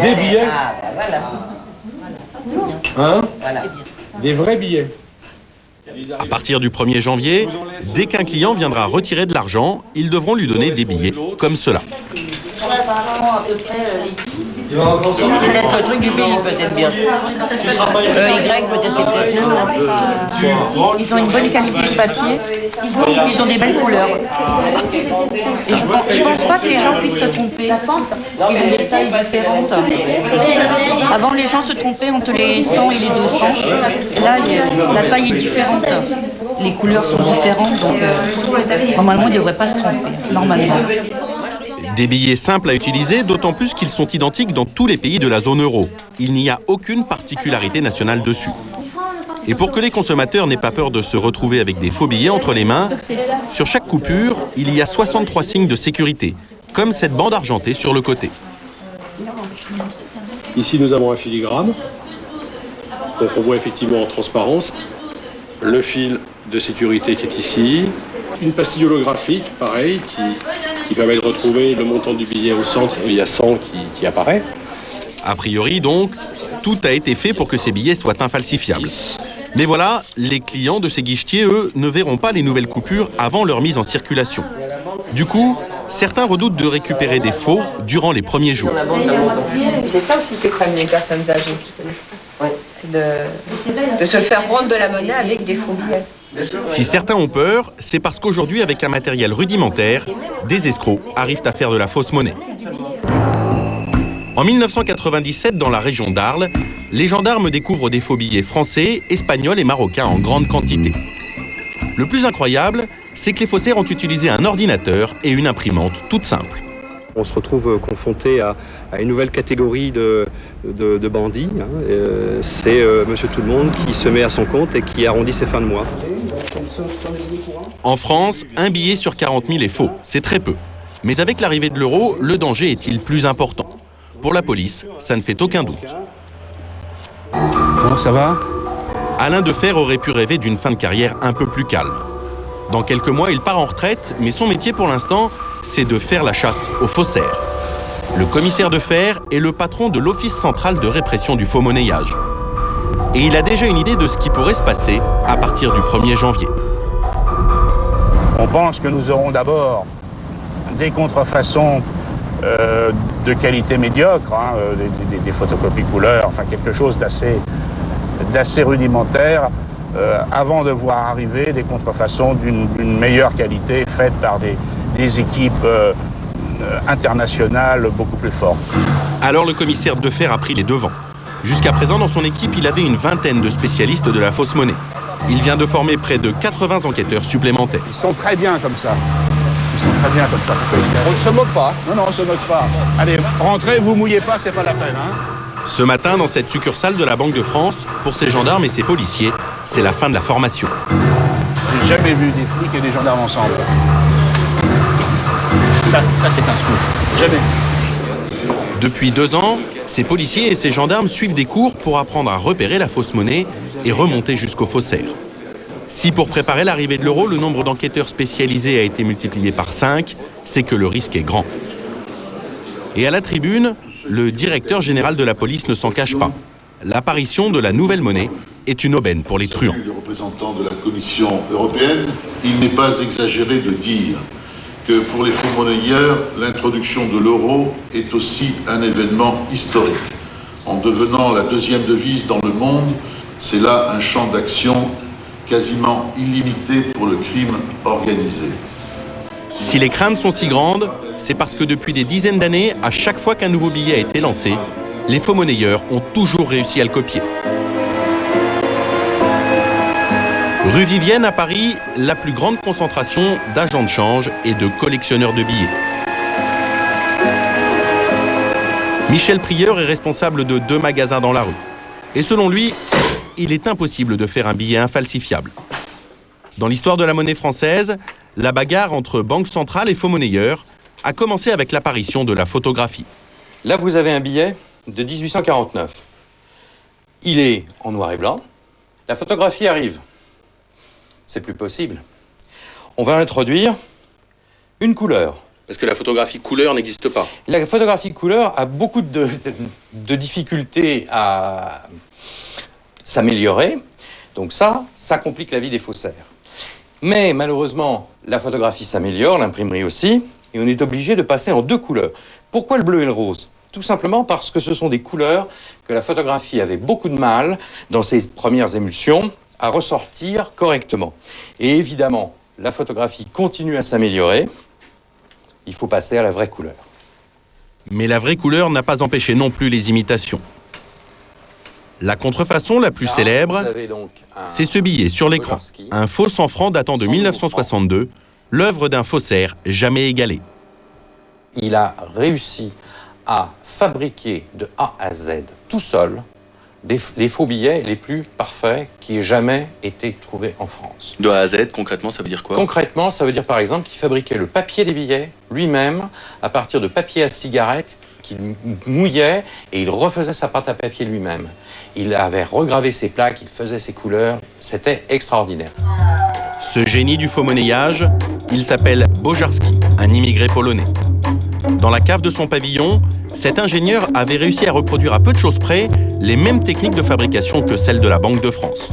Speaker 22: Des billets. Hein? Des vrais billets.
Speaker 1: À partir du 1er janvier, dès qu'un client viendra retirer de l'argent, ils devront lui donner des billets comme cela.
Speaker 5: C'est peut-être le truc du pays, peut-être bien. Y, peut-être c'est peut-être. Ils ont une bonne qualité de papier, ils ont des belles couleurs. Je ne pense pas que les gens puissent se tromper. Ils ont des tailles différentes. Avant, les gens se trompaient entre les 100 et les 200. Là, la taille est différente. Les couleurs sont différentes, donc normalement, ils ne devraient pas se tromper. Normalement.
Speaker 1: Des billets simples à utiliser, d'autant plus qu'ils sont identiques dans tous les pays de la zone euro. Il n'y a aucune particularité nationale dessus. Et pour que les consommateurs n'aient pas peur de se retrouver avec des faux billets entre les mains, sur chaque coupure, il y a 63 signes de sécurité, comme cette bande argentée sur le côté.
Speaker 22: Ici, nous avons un filigrane. Donc on voit effectivement en transparence le fil de sécurité qui est ici. Une pastille holographique, pareil, qui permet de retrouver le montant du billet au centre. Il y a 100 qui apparaît.
Speaker 1: A priori, donc, tout a été fait pour que ces billets soient infalsifiables. Mais voilà, les clients de ces guichetiers, eux, ne verront pas les nouvelles coupures avant leur mise en circulation. Du coup, certains redoutent de récupérer des faux durant les premiers jours.
Speaker 5: C'est ça aussi que craignent les personnes âgées. Ouais, c'est de se faire rendre de la monnaie avec des faux billets.
Speaker 1: Si certains ont peur, c'est parce qu'aujourd'hui, avec un matériel rudimentaire, des escrocs arrivent à faire de la fausse monnaie. En 1997, dans la région d'Arles, les gendarmes découvrent des faux billets français, espagnols et marocains en grande quantité. Le plus incroyable, c'est que les faussaires ont utilisé un ordinateur et une imprimante toute simple.
Speaker 14: On se retrouve confronté à une nouvelle catégorie de bandits. C'est Monsieur Tout-le-Monde qui se met à son compte et qui arrondit ses fins de mois.
Speaker 1: En France, un billet sur 40 000 est faux. C'est très peu. Mais avec l'arrivée de l'euro, le danger est-il plus important? Pour la police, ça ne fait aucun doute.
Speaker 15: Bon, ça va?
Speaker 1: Alain Defer aurait pu rêver d'une fin de carrière un peu plus calme. Dans quelques mois, il part en retraite, mais son métier pour l'instant, c'est de faire la chasse aux faussaires. Le commissaire Defer est le patron de l'Office central de répression du faux monnayage. Et il a déjà une idée de ce qui pourrait se passer à partir du 1er janvier.
Speaker 16: On pense que nous aurons d'abord des contrefaçons de qualité médiocre, des photocopies couleurs, enfin quelque chose d'assez rudimentaire, avant de voir arriver des contrefaçons d'une meilleure qualité faites par des équipes internationales beaucoup plus fortes.
Speaker 1: Alors le commissaire Defer a pris les devants. Jusqu'à présent, dans son équipe, il avait une vingtaine de spécialistes de la fausse monnaie. Il vient de former près de 80 enquêteurs supplémentaires.
Speaker 16: Ils sont très bien comme ça.
Speaker 2: On ne se moque pas.
Speaker 16: Non, on ne se moque pas. Allez, rentrez, vous mouillez pas, c'est pas la peine.
Speaker 1: Ce matin, dans cette succursale de la Banque de France, pour ces gendarmes et ces policiers, c'est la fin de la formation.
Speaker 16: J'ai jamais vu des flics et des gendarmes ensemble. Ça c'est un scoop. Jamais.
Speaker 1: Depuis 2 ans, ces policiers et ces gendarmes suivent des cours pour apprendre à repérer la fausse monnaie et remonter jusqu'aux faussaires. Si pour préparer l'arrivée de l'euro, le nombre d'enquêteurs spécialisés a été multiplié par 5, c'est que le risque est grand. Et à la tribune, le directeur général de la police ne s'en cache pas. L'apparition de la nouvelle monnaie est une aubaine pour les truands.
Speaker 26: Le représentant de la Commission européenne, il n'est pas exagéré de dire que pour les faux monnayeurs, l'introduction de l'euro est aussi un événement historique. En devenant la 2e devise dans le monde, c'est là un champ d'action quasiment illimité pour le crime organisé.
Speaker 1: Si les craintes sont si grandes, c'est parce que depuis des dizaines d'années, à chaque fois qu'un nouveau billet a été lancé, les faux monnayeurs ont toujours réussi à le copier. Rue Vivienne à Paris, la plus grande concentration d'agents de change et de collectionneurs de billets. Michel Prieur est responsable de 2 magasins dans la rue. Et selon lui, il est impossible de faire un billet infalsifiable. Dans l'histoire de la monnaie française, la bagarre entre banque centrale et faux monnayeurs a commencé avec l'apparition de la photographie.
Speaker 4: Là, vous avez un billet de 1849. Il est en noir et blanc. La photographie arrive. C'est plus possible. On va introduire une couleur.
Speaker 1: Parce que la photographie couleur n'existe pas.
Speaker 4: La photographie couleur a beaucoup de difficultés à s'améliorer. Donc ça complique la vie des faussaires. Mais malheureusement, la photographie s'améliore, l'imprimerie aussi, et on est obligé de passer en 2 couleurs. Pourquoi le bleu et le rose? Tout simplement parce que ce sont des couleurs que la photographie avait beaucoup de mal, dans ses premières émulsions, à ressortir correctement. Et évidemment, la photographie continue à s'améliorer. Il faut passer à la vraie couleur.
Speaker 1: Mais la vraie couleur n'a pas empêché non plus les imitations. La contrefaçon la plus célèbre, c'est ce billet sur l'écran. Un faux 100 francs datant de 1962, l'œuvre d'un faussaire jamais égalé.
Speaker 4: Il a réussi à fabriquer de A à Z, tout seul, les faux billets les plus parfaits qui aient jamais été trouvés en France.
Speaker 1: De A à Z, concrètement, ça veut dire quoi?
Speaker 4: Concrètement, ça veut dire par exemple qu'il fabriquait le papier des billets lui-même à partir de papier à cigarette qu'il mouillait et il refaisait sa pâte à papier lui-même. Il avait regravé ses plaques, il faisait ses couleurs, c'était extraordinaire.
Speaker 1: Ce génie du faux monnayage, il s'appelle Bojarski, un immigré polonais. Dans la cave de son pavillon, cet ingénieur avait réussi à reproduire à peu de choses près les mêmes techniques de fabrication que celles de la Banque de France.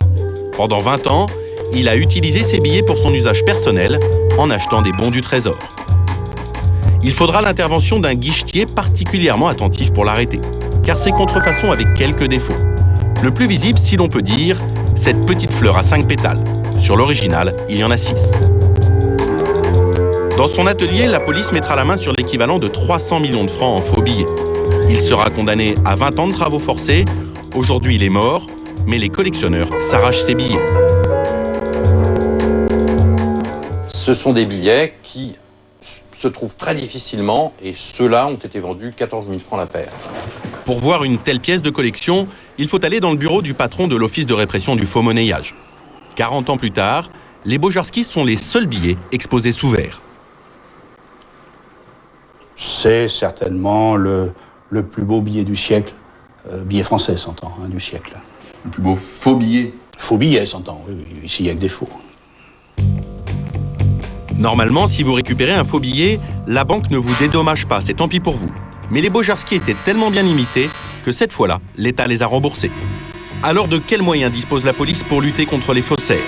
Speaker 1: Pendant 20 ans, il a utilisé ses billets pour son usage personnel en achetant des bons du Trésor. Il faudra l'intervention d'un guichetier particulièrement attentif pour l'arrêter, car ces contrefaçons avaient quelques défauts. Le plus visible, si l'on peut dire, cette petite fleur à 5 pétales. Sur l'original, il y en a 6. Dans son atelier, la police mettra la main sur l'équivalent de 300 millions de francs en faux billets. Il sera condamné à 20 ans de travaux forcés. Aujourd'hui, il est mort, mais les collectionneurs s'arrachent ses billets.
Speaker 4: Ce sont des billets qui se trouvent très difficilement et ceux-là ont été vendus 14 000 francs la paire.
Speaker 1: Pour voir une telle pièce de collection, il faut aller dans le bureau du patron de l'Office de répression du faux monnayage. 40 ans plus tard, les Bojarski sont les seuls billets exposés sous verre.
Speaker 16: C'est certainement le plus beau billet du siècle. Billet français, s'entend, du siècle.
Speaker 1: Le plus beau faux billet?
Speaker 16: Faux billet, s'entend, oui. Ici, il n'y a que des faux.
Speaker 1: Normalement, si vous récupérez un faux billet, la banque ne vous dédommage pas, c'est tant pis pour vous. Mais les Bojarski étaient tellement bien imités que cette fois-là, l'État les a remboursés. Alors de quels moyens dispose la police pour lutter contre les faussaires?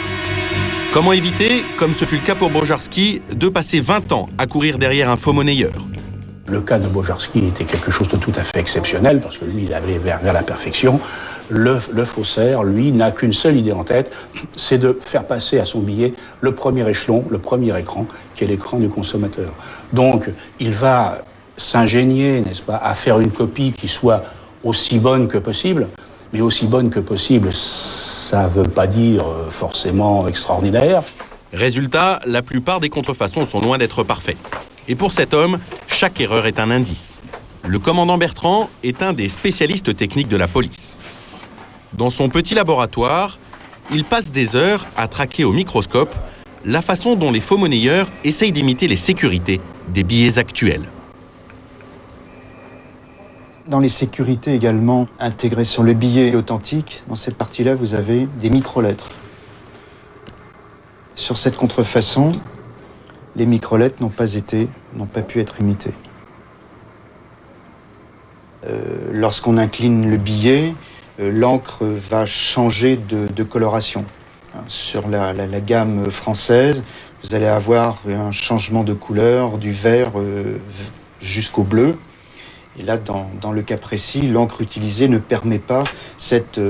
Speaker 1: Comment éviter, comme ce fut le cas pour Bojarski, de passer 20 ans à courir derrière un faux monnayeur?
Speaker 16: Le cas de Bojarski était quelque chose de tout à fait exceptionnel, parce que lui, il allait vers la perfection. Le faussaire, lui, n'a qu'une seule idée en tête, c'est de faire passer à son billet le premier échelon, le premier écran, qui est l'écran du consommateur. Donc, il va s'ingénier, n'est-ce pas, à faire une copie qui soit aussi bonne que possible, mais aussi bonne que possible, ça ne veut pas dire forcément extraordinaire.
Speaker 1: Résultat, la plupart des contrefaçons sont loin d'être parfaites. Et pour cet homme, chaque erreur est un indice. Le commandant Bertrand est un des spécialistes techniques de la police. Dans son petit laboratoire, il passe des heures à traquer au microscope la façon dont les faux monnayeurs essayent d'imiter les sécurités des billets actuels.
Speaker 7: Dans les sécurités également intégrées sur le billet authentique, dans cette partie-là, vous avez des micro-lettres. Sur cette contrefaçon, les micro-lettres n'ont pas pu être imitées. Lorsqu'on incline le billet, l'encre va changer de coloration. Sur la gamme française, vous allez avoir un changement de couleur du vert jusqu'au bleu. Et là, dans le cas précis, l'encre utilisée ne permet pas cette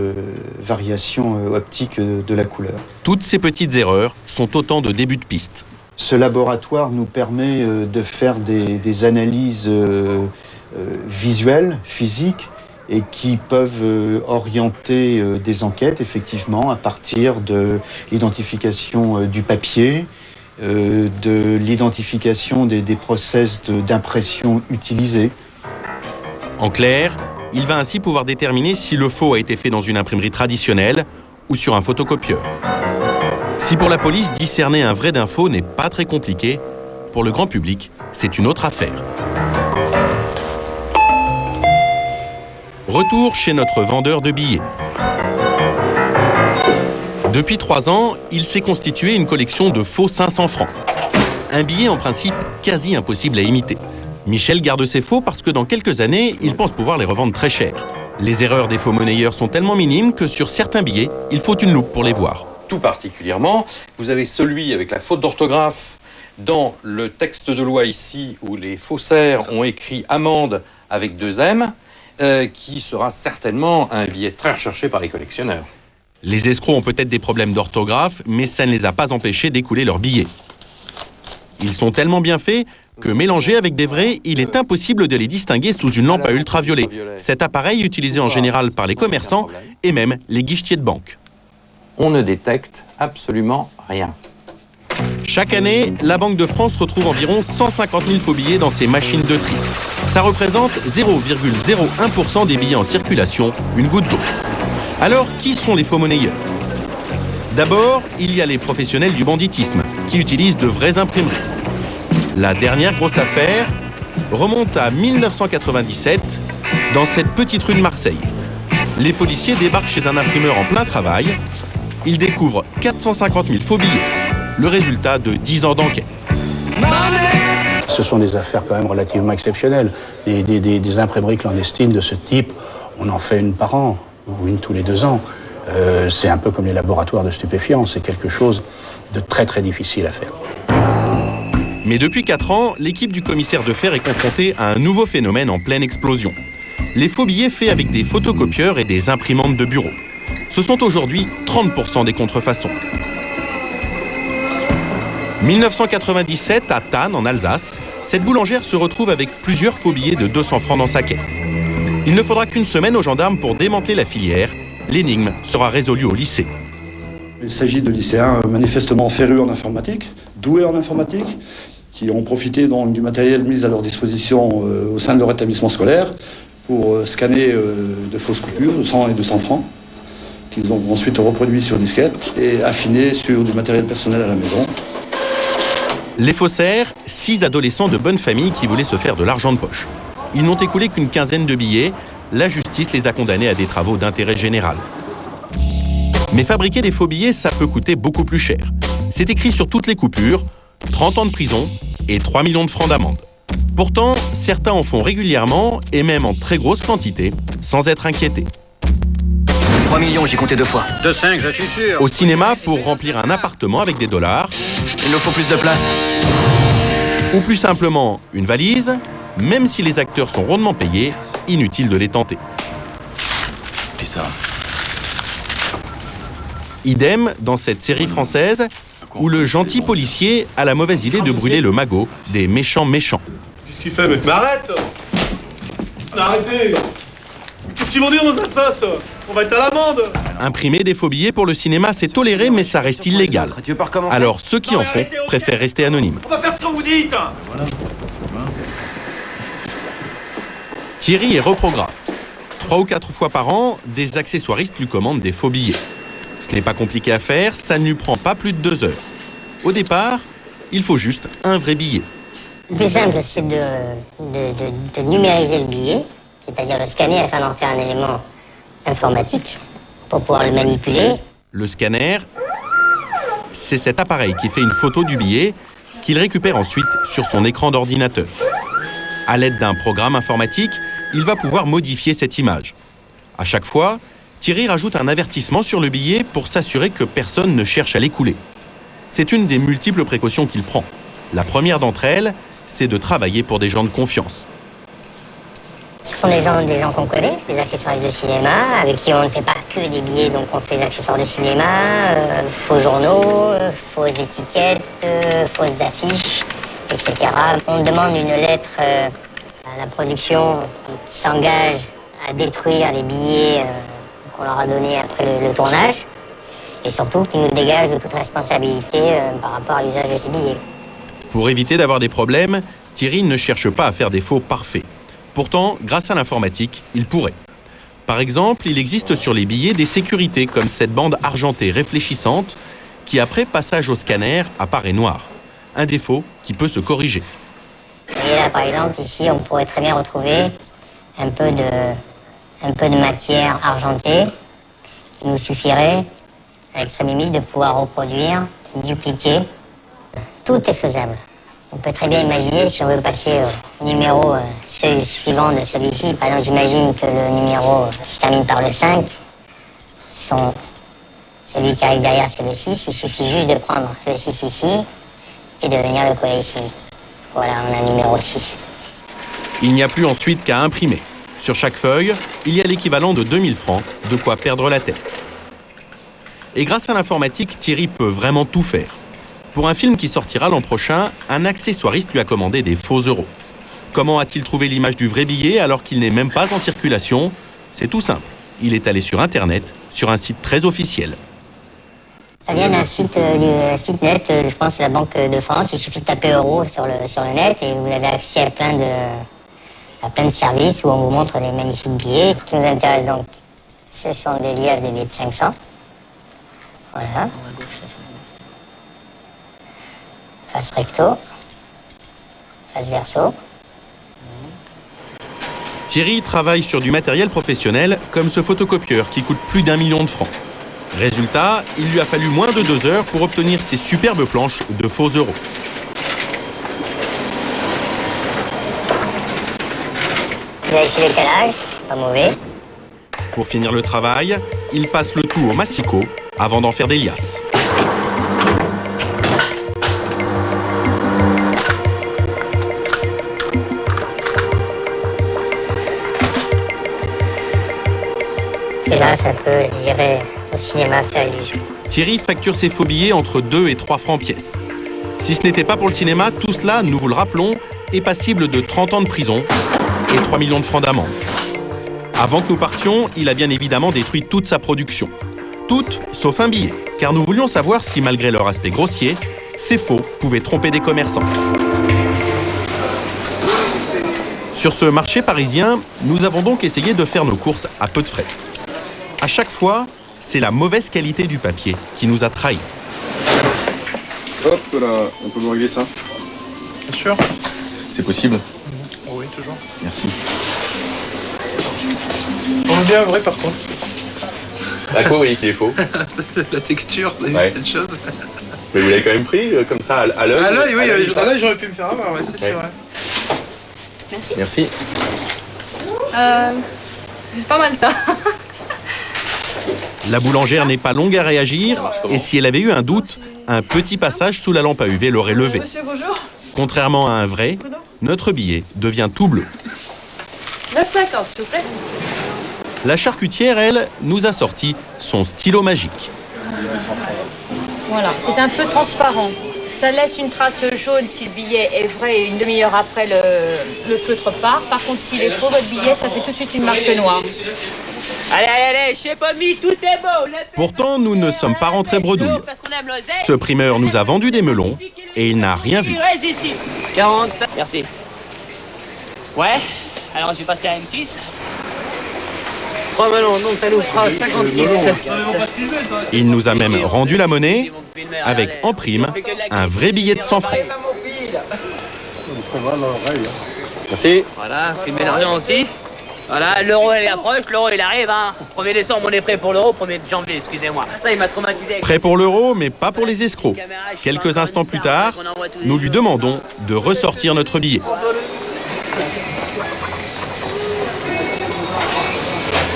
Speaker 7: variation optique de la couleur.
Speaker 1: Toutes ces petites erreurs sont autant de débuts de piste.
Speaker 7: Ce laboratoire nous permet de faire des analyses visuelles, physiques, et qui peuvent orienter des enquêtes, effectivement, à partir de l'identification du papier, de l'identification des process d'impression utilisés.
Speaker 1: En clair, il va ainsi pouvoir déterminer si le faux a été fait dans une imprimerie traditionnelle ou sur un photocopieur. Si pour la police, discerner un vrai d'un faux n'est pas très compliqué, pour le grand public, c'est une autre affaire. Retour chez notre vendeur de billets. Depuis 3 ans, il s'est constitué une collection de faux 500 francs. Un billet en principe quasi impossible à imiter. Michel garde ses faux parce que dans quelques années, il pense pouvoir les revendre très cher. Les erreurs des faux monnayeurs sont tellement minimes que sur certains billets, il faut une loupe pour les voir.
Speaker 4: Tout particulièrement, vous avez celui avec la faute d'orthographe dans le texte de loi ici, où les faussaires ont écrit amende avec 2 M, qui sera certainement un billet très recherché par les collectionneurs.
Speaker 1: Les escrocs ont peut-être des problèmes d'orthographe, mais ça ne les a pas empêchés d'écouler leurs billets. Ils sont tellement bien faits que mélangés avec des vrais, il est impossible de les distinguer sous une lampe à ultraviolet. Cet appareil utilisé en général par les commerçants et même les guichetiers de banque.
Speaker 4: On ne détecte absolument rien.
Speaker 1: Chaque année, la Banque de France retrouve environ 150 000 faux billets dans ses machines de tri. Ça représente 0,01% des billets en circulation, une goutte d'eau. Alors, qui sont les faux monnayeurs? D'abord, il y a les professionnels du banditisme, qui utilisent de vraies imprimeries. La dernière grosse affaire remonte à 1997, dans cette petite rue de Marseille. Les policiers débarquent chez un imprimeur en plein travail. Ils découvrent 450 000 faux billets, le résultat de 10 ans d'enquête.
Speaker 16: Ce sont des affaires quand même relativement exceptionnelles. Des imprimeries clandestines de ce type, on en fait une par an, ou une tous les 2 ans. C'est un peu comme les laboratoires de stupéfiants, c'est quelque chose de très très difficile à faire.
Speaker 1: Mais depuis 4 ans, l'équipe du commissaire de Fer est confrontée à un nouveau phénomène en pleine explosion. Les faux billets faits avec des photocopieurs et des imprimantes de bureau. Ce sont aujourd'hui 30% des contrefaçons. 1997, à Thann, en Alsace, cette boulangère se retrouve avec plusieurs faux billets de 200 francs dans sa caisse. Il ne faudra qu'une semaine aux gendarmes pour démanteler la filière. L'énigme sera résolue au lycée.
Speaker 6: Il s'agit de lycéens manifestement férus en informatique, doués en informatique, qui ont profité donc du matériel mis à leur disposition au sein de leur établissement scolaire pour scanner de fausses coupures de 100 et 200 francs, qu'ils ont ensuite reproduit sur disquette et affiné sur du matériel personnel à la maison.
Speaker 1: Les faussaires, 6 adolescents de bonne famille qui voulaient se faire de l'argent de poche. Ils n'ont écoulé qu'une quinzaine de billets. La justice les a condamnés à des travaux d'intérêt général. Mais fabriquer des faux billets, ça peut coûter beaucoup plus cher. C'est écrit sur toutes les coupures, 30 ans de prison et 3 millions de francs d'amende. Pourtant, certains en font régulièrement et même en très grosse quantité, sans être inquiétés.
Speaker 10: 3 millions, j'ai compté 2 fois.
Speaker 8: De 5, je suis sûr.
Speaker 1: Au cinéma, pour remplir un appartement avec des dollars.
Speaker 10: Il nous faut plus de place.
Speaker 1: Ou plus simplement, une valise. Même si les acteurs sont rondement payés, inutile de les tenter.
Speaker 10: Et ça?
Speaker 1: Idem dans cette série française où le gentil policier a la mauvaise idée de brûler le magot des méchants méchants.
Speaker 18: Qu'est-ce qu'il fait, mec? Mais arrête! Arrêtez! Qu'est-ce qu'ils vont dire dans sa sauce? On va être à l'amende!
Speaker 1: Imprimer des faux billets pour le cinéma, c'est toléré, mais ça reste illégal. Alors ceux qui en font préfèrent rester anonymes.
Speaker 10: On va faire ce que vous dites!
Speaker 1: Thierry est reprographe. 3 ou 4 fois par an, des accessoiristes lui commandent des faux billets. Ce n'est pas compliqué à faire, ça ne lui prend pas plus de 2 heures. Au départ, il faut juste un vrai billet.
Speaker 19: Le plus simple, c'est de numériser le billet, c'est-à-dire le scanner afin d'en faire un élément informatique pour pouvoir le manipuler.
Speaker 1: Le scanner, c'est cet appareil qui fait une photo du billet qu'il récupère ensuite sur son écran d'ordinateur. À l'aide d'un programme informatique, il va pouvoir modifier cette image. À chaque fois, Thierry rajoute un avertissement sur le billet pour s'assurer que personne ne cherche à l'écouler. C'est une des multiples précautions qu'il prend. La première d'entre elles, c'est de travailler pour des gens de confiance.
Speaker 19: Ce sont des gens qu'on connaît, des accessoiristes de cinéma, avec qui on ne fait pas que des billets, donc on fait des accessoires de cinéma, faux journaux, fausses étiquettes, fausses affiches, etc. On demande une lettre à la production qui s'engage à détruire les billets qu'on leur a donnés après le tournage, et surtout qui nous dégage de toute responsabilité par rapport à l'usage de ces billets.
Speaker 1: Pour éviter d'avoir des problèmes, Thierry ne cherche pas à faire des faux parfaits. Pourtant, grâce à l'informatique, il pourrait. Par exemple, il existe sur les billets des sécurités comme cette bande argentée réfléchissante qui, après passage au scanner, apparaît noire. Un défaut qui peut se corriger.
Speaker 19: Vous voyez là, par exemple, ici, on pourrait très bien retrouver un peu de matière argentée qui nous suffirait, à l'extrême limite, de pouvoir reproduire, dupliquer. Tout est faisable. On peut très bien imaginer, si on veut passer au numéro suivant de celui-ci, par exemple, j'imagine que le numéro qui se termine par le 5, celui qui arrive derrière, c'est le 6. Il suffit juste de prendre le 6 ici et de venir le coller ici. Voilà, on a un numéro 6.
Speaker 1: Il n'y a plus ensuite qu'à imprimer. Sur chaque feuille, il y a l'équivalent de 2000 francs, de quoi perdre la tête. Et grâce à l'informatique, Thierry peut vraiment tout faire. Pour un film qui sortira l'an prochain, un accessoiriste lui a commandé des faux euros. Comment a-t-il trouvé l'image du vrai billet alors qu'il n'est même pas en circulation? C'est tout simple. Il est allé sur Internet, sur un site très officiel.
Speaker 19: Ça vient d'un site net, je pense, de la Banque de France. Il suffit de taper euro sur le net et vous avez accès à plein de services où on vous montre des magnifiques billets. Ce qui nous intéresse donc, ce sont des liasses de billets de 500. Voilà. Face recto, face verso.
Speaker 1: Thierry travaille sur du matériel professionnel comme ce photocopieur qui coûte plus d'1 million de francs. Résultat, il lui a fallu moins de 2 heures pour obtenir ces superbes planches de faux euros.
Speaker 19: Vérifiez le calage, pas mauvais.
Speaker 1: Pour finir le travail, il passe le tout au massicot avant d'en faire des liasses.
Speaker 19: Et là, ça peut, je dirais, au cinéma faire illusion.
Speaker 1: Thierry facture ses faux billets entre 2 et 3 francs pièce. Si ce n'était pas pour le cinéma, tout cela, nous vous le rappelons, est passible de 30 ans de prison et 3 millions de francs d'amende. Avant que nous partions, il a bien évidemment détruit toute sa production. Toute, sauf un billet, car nous voulions savoir si, malgré leur aspect grossier, ces faux pouvaient tromper des commerçants. Sur ce marché parisien, nous avons donc essayé de faire nos courses à peu de frais. À chaque fois, c'est la mauvaise qualité du papier qui nous a trahis.
Speaker 22: Hop là, on peut vous régler ça?
Speaker 18: Bien sûr.
Speaker 22: C'est possible?
Speaker 18: Oui, toujours.
Speaker 22: Merci.
Speaker 18: On est bien vrai par contre.
Speaker 22: À quoi vous voyez qu'il est faux?
Speaker 18: La texture, vous avez
Speaker 22: Ouais.
Speaker 18: vu cette chose?
Speaker 22: Mais vous l'avez quand même pris comme ça à l'œil?
Speaker 18: À l'œil, oui, à l'œil j'aurais pu me faire avoir, ouais, c'est sûr. Ouais.
Speaker 5: Merci.
Speaker 22: Merci.
Speaker 5: C'est pas mal ça.
Speaker 1: La boulangère n'est pas longue à réagir, et si elle avait eu un doute, un petit passage sous la lampe à UV l'aurait levé.
Speaker 5: Monsieur, bonjour.
Speaker 1: Contrairement à un vrai, notre billet devient tout bleu.
Speaker 5: 9,50 s'il vous plaît.
Speaker 1: La charcutière, elle, nous a sorti son stylo magique.
Speaker 5: Voilà, c'est un feu transparent. Ça laisse une trace jaune si le billet est vrai et une demi-heure après le feutre part. Par contre, s'il est faux, votre billet, ça fait tout de suite une marque noire. Allez, chez Pommy, tout est beau.
Speaker 1: Pourtant, nous ne sommes pas rentrés bredouilles. Ce primeur nous a vendu des melons et il n'a rien vu.
Speaker 11: 40, merci. Ouais, alors je vais passer à M6. 3 melons, donc ça nous fera 56.
Speaker 1: Il nous a même rendu la monnaie avec, en prime, un vrai billet de 100 francs.
Speaker 22: Merci.
Speaker 11: Voilà, filmez l'argent aussi. Voilà, l'euro il approche, l'euro il arrive. 1er décembre, on est prêt pour l'euro, 1er janvier, excusez-moi. Ça, il m'a traumatisé.
Speaker 1: Prêt pour l'euro, mais pas pour les escrocs. Quelques instants plus tard, nous lui demandons de ressortir notre billet.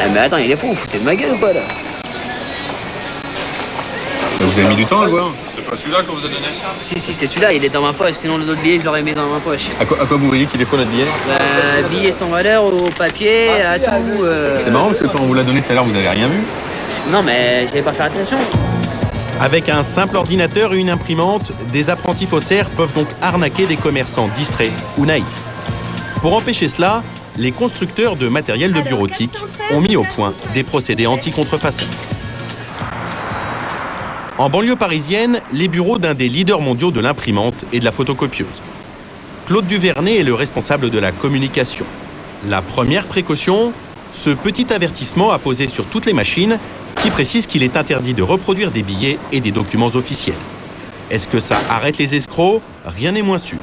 Speaker 11: Ah mais attends, il est fou, vous foutez de ma gueule ou quoi là?
Speaker 15: Vous avez mis du temps à le voir.
Speaker 10: C'est pas celui-là qu'on vous a donné?
Speaker 11: Si, c'est celui-là, il est dans ma poche. Sinon, les autres billets, je l'aurais mis dans ma poche.
Speaker 15: À quoi vous voyez qu'il est faux notre billet?
Speaker 11: Billets sans valeur, au papier, à tout.
Speaker 15: C'est marrant parce que quand on vous l'a donné tout à l'heure, vous avez rien vu.
Speaker 11: Non, mais j'avais pas fait attention.
Speaker 1: Avec un simple ordinateur et une imprimante, des apprentis faussaires peuvent donc arnaquer des commerçants distraits ou naïfs. Pour empêcher cela, les constructeurs de matériel de bureautique ont mis au point des procédés anti-contrefaçon. En banlieue parisienne, les bureaux d'un des leaders mondiaux de l'imprimante et de la photocopieuse. Claude Duvernay est le responsable de la communication. La première précaution, ce petit avertissement apposé sur toutes les machines qui précise qu'il est interdit de reproduire des billets et des documents officiels. Est-ce que ça arrête les escrocs? Rien n'est moins sûr.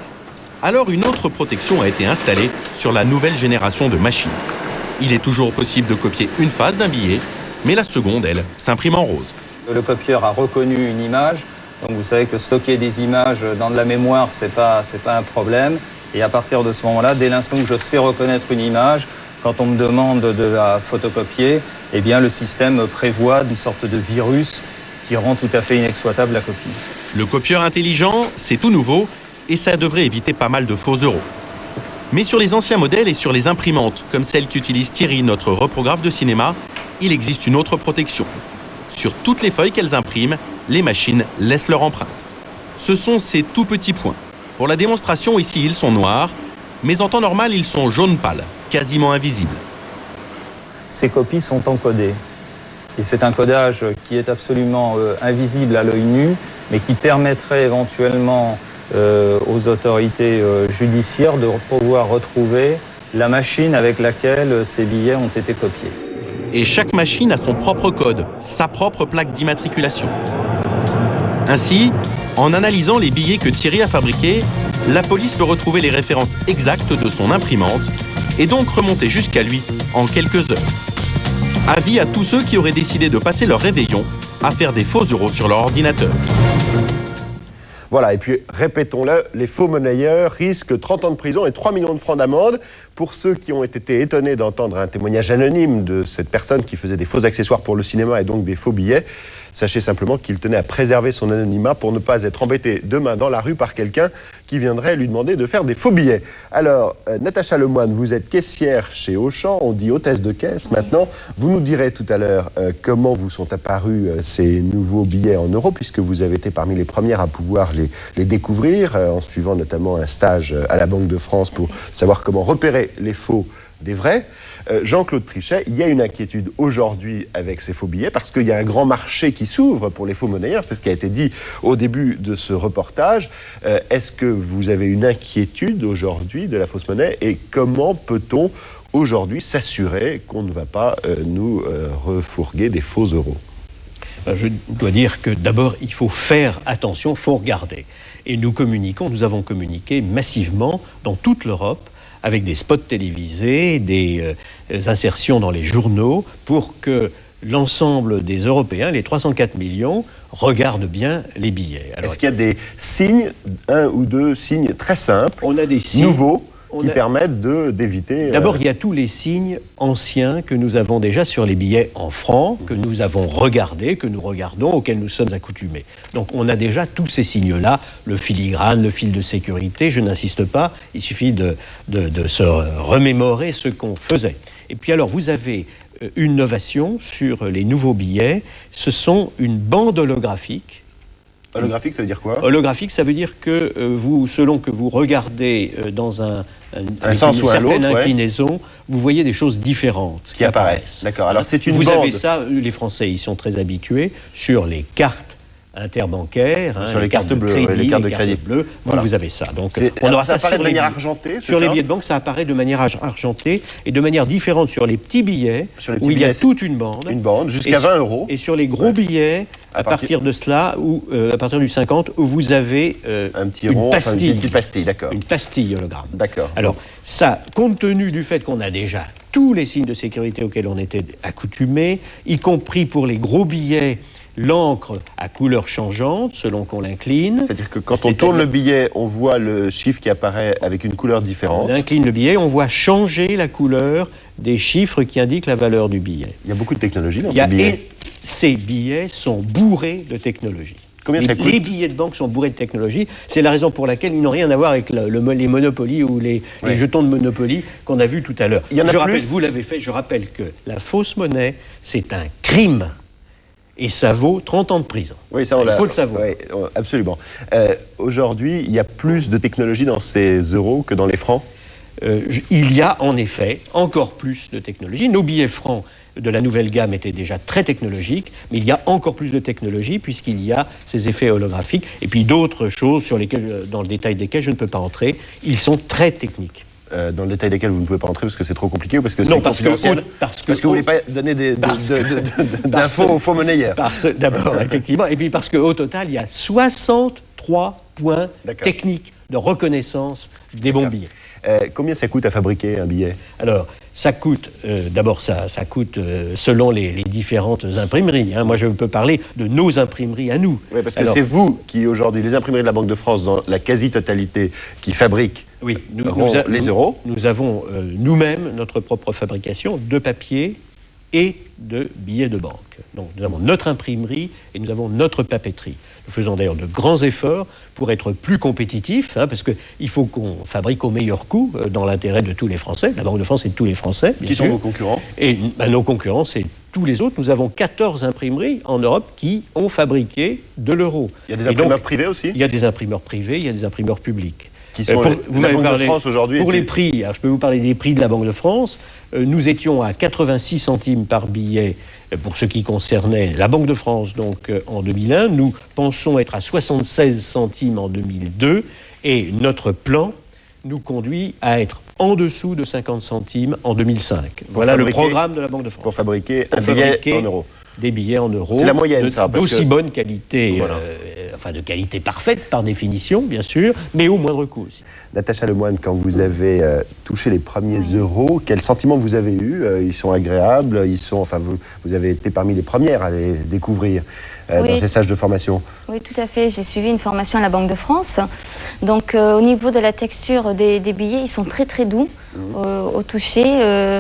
Speaker 1: Alors une autre protection a été installée sur la nouvelle génération de machines. Il est toujours possible de copier une face d'un billet, mais la seconde, elle, s'imprime en rose.
Speaker 3: Le copieur a reconnu une image, donc vous savez que stocker des images dans de la mémoire, c'est pas un problème. Et à partir de ce moment-là, dès l'instant que je sais reconnaître une image, quand on me demande de la photocopier, eh bien le système prévoit une sorte de virus qui rend tout à fait inexploitable la copie.
Speaker 1: Le copieur intelligent, c'est tout nouveau et ça devrait éviter pas mal de faux euros. Mais sur les anciens modèles et sur les imprimantes, comme celle qu'utilise Thierry, notre reprographe de cinéma, il existe une autre protection. Sur toutes les feuilles qu'elles impriment, les machines laissent leur empreinte. Ce sont ces tout petits points. Pour la démonstration, ici, ils sont noirs, mais en temps normal, ils sont jaune pâle, quasiment invisibles.
Speaker 3: Ces copies sont encodées. Et c'est un codage qui est absolument invisible à l'œil nu, mais qui permettrait éventuellement aux autorités judiciaires de pouvoir retrouver la machine avec laquelle ces billets ont été copiés.
Speaker 1: Et chaque machine a son propre code, sa propre plaque d'immatriculation. Ainsi, en analysant les billets que Thierry a fabriqués, la police peut retrouver les références exactes de son imprimante et donc remonter jusqu'à lui en quelques heures. Avis à tous ceux qui auraient décidé de passer leur réveillon à faire des faux euros sur leur ordinateur.
Speaker 2: Voilà, et puis répétons-le, les faux monnayeurs risquent 30 ans de prison et 3 millions de francs d'amende. Pour ceux qui ont été étonnés d'entendre un témoignage anonyme de cette personne qui faisait des faux accessoires pour le cinéma et donc des faux billets, sachez simplement qu'il tenait à préserver son anonymat pour ne pas être embêté demain dans la rue par quelqu'un qui viendrait lui demander de faire des faux billets. Alors, Natacha Lemoine, vous êtes caissière chez Auchan, on dit hôtesse de caisse maintenant. Vous nous direz tout à l'heure comment vous sont apparus ces nouveaux billets en euros, puisque vous avez été parmi les premières à pouvoir les découvrir, en suivant notamment un stage à la Banque de France pour savoir comment repérer les faux des vrais. Jean-Claude Trichet, il y a une inquiétude aujourd'hui avec ces faux billets parce qu'il y a un grand marché qui s'ouvre pour les faux monnayeurs, c'est ce qui a été dit au début de ce reportage. Est-ce que vous avez une inquiétude aujourd'hui de la fausse monnaie et comment peut-on aujourd'hui s'assurer qu'on ne va pas nous refourguer des faux euros?
Speaker 12: Je dois dire que d'abord, il faut faire attention, il faut regarder. Et nous avons communiqué massivement dans toute l'Europe avec des spots télévisés, des insertions dans les journaux, pour que l'ensemble des Européens, les 304 millions, regardent bien les billets.
Speaker 2: Est-ce qu'il y a des signes, un ou deux signes très simples,
Speaker 12: on a des signes
Speaker 2: nouveaux, qui permettent d'éviter...
Speaker 12: D'abord, il y a tous les signes anciens que nous avons déjà sur les billets en francs, que nous avons regardés, que nous regardons, auxquels nous sommes accoutumés. Donc on a déjà tous ces signes-là, le filigrane, le fil de sécurité, je n'insiste pas, il suffit de se remémorer ce qu'on faisait. Et puis alors, vous avez une novation sur les nouveaux billets, ce sont une bande holographique.
Speaker 2: Holographique, ça veut dire quoi?
Speaker 12: Holographique, ça veut dire que selon que vous regardez dans un
Speaker 2: sens ou un autre,
Speaker 12: certaine inclinaison, vous voyez des choses différentes
Speaker 2: qui apparaissent. D'accord. Alors c'est une bande.
Speaker 12: Vous avez ça, les Français y sont très habitués, sur les cartes interbancaires,
Speaker 2: sur les cartes bleues, les cartes de crédit
Speaker 12: bleues,
Speaker 2: voilà.
Speaker 12: vous avez ça. Donc
Speaker 2: on aura ça sur de manière argentée.
Speaker 12: Sur les billets de banque, ça apparaît de manière argentée et de manière différente sur les petits billets, où il y a toute une bande.
Speaker 2: Une bande jusqu'à 20 euros.
Speaker 12: Et sur les gros billets, à partir de cela, à partir du 50, où vous avez
Speaker 2: un petit rond, une petite pastille, d'accord.
Speaker 12: Une pastille hologramme.
Speaker 2: D'accord.
Speaker 12: Alors ça, compte tenu du fait qu'on a déjà tous les signes de sécurité auxquels on était accoutumés, y compris pour les gros billets, l'encre à couleur changeante selon qu'on l'incline.
Speaker 2: C'est-à-dire que quand on tourne le billet, on voit le chiffre qui apparaît avec une couleur différente.
Speaker 12: On incline le billet, on voit changer la couleur des chiffres qui indiquent la valeur du billet.
Speaker 2: Il y a beaucoup de technologie dans ce billet.
Speaker 12: ces billets sont bourrés de technologie.
Speaker 2: Combien ça coûte ?
Speaker 12: Les billets de banque sont bourrés de technologie. C'est la raison pour laquelle ils n'ont rien à voir avec les Monopoly ou les jetons de Monopoly qu'on a vus tout à l'heure. Vous l'avez fait, je rappelle que la fausse monnaie, c'est un crime. Et ça vaut 30 ans de prison.
Speaker 2: Oui, ça,
Speaker 12: il faut le savoir.
Speaker 2: Oui, absolument. Aujourd'hui, il y a plus de technologie dans ces euros que dans les francs ?
Speaker 12: Il y a en effet encore plus de technologie. Nos billets francs de la nouvelle gamme étaient déjà très technologiques, mais il y a encore plus de technologie puisqu'il y a ces effets holographiques et puis d'autres choses sur lesquelles, dans le détail desquelles je ne peux pas entrer. Ils sont très techniques.
Speaker 2: Dans le détail desquels vous ne pouvez pas entrer parce que c'est trop compliqué ou parce que
Speaker 12: non,
Speaker 2: c'est confidentiel ? Parce que vous ne voulez pas donner d'infos aux faux monnayeurs.
Speaker 12: D'abord, effectivement, et puis parce qu'au total, il y a 63 points techniques de reconnaissance des bons billets.
Speaker 2: Combien ça coûte à fabriquer un billet ?
Speaker 12: Alors, ça coûte, d'abord, ça coûte selon les différentes imprimeries. Moi, je peux parler de nos imprimeries à nous.
Speaker 2: Oui, parce que c'est vous qui, aujourd'hui, les imprimeries de la Banque de France, dans la quasi-totalité, qui fabriquent les euros.
Speaker 12: Nous avons nous-mêmes notre propre fabrication de papier et de billets de banque. Donc nous avons notre imprimerie et nous avons notre papeterie. Nous faisons d'ailleurs de grands efforts pour être plus compétitifs, parce qu'il faut qu'on fabrique au meilleur coût dans l'intérêt de tous les Français. La Banque de France et de tous les Français, bien sûr.
Speaker 2: Qui sont vos concurrents ?
Speaker 12: Et nos concurrents, c'est tous les autres. Nous avons 14 imprimeries en Europe qui ont fabriqué de l'euro.
Speaker 2: Il y a des imprimeurs privés aussi ?
Speaker 12: Il y a des imprimeurs privés, il y a des imprimeurs publics.
Speaker 2: Qui sont la Banque de France aujourd'hui.
Speaker 12: Pour les prix, alors je peux vous parler des prix de la Banque de France. Nous étions à 86 centimes par billet pour ce qui concernait la Banque de France donc en 2001. Nous pensons être à 76 centimes en 2002 et notre plan nous conduit à être en dessous de 50 centimes en de voilà le programme de la Banque de France.
Speaker 2: Pour fabriquer un billet en euros.
Speaker 12: Des billets en euros.
Speaker 2: C'est la moyenne, ça.
Speaker 12: D'aussi bonne qualité, de qualité parfaite par définition, bien sûr, mais au moindre coût aussi.
Speaker 2: Natacha Lemoine, quand vous avez touché les premiers euros, quel sentiment vous avez eu ? Ils sont agréables, vous avez été parmi les premières à les découvrir dans ces stages de formation.
Speaker 9: Oui, tout à fait. J'ai suivi une formation à la Banque de France. Donc, au niveau de la texture des billets, ils sont très très doux au toucher.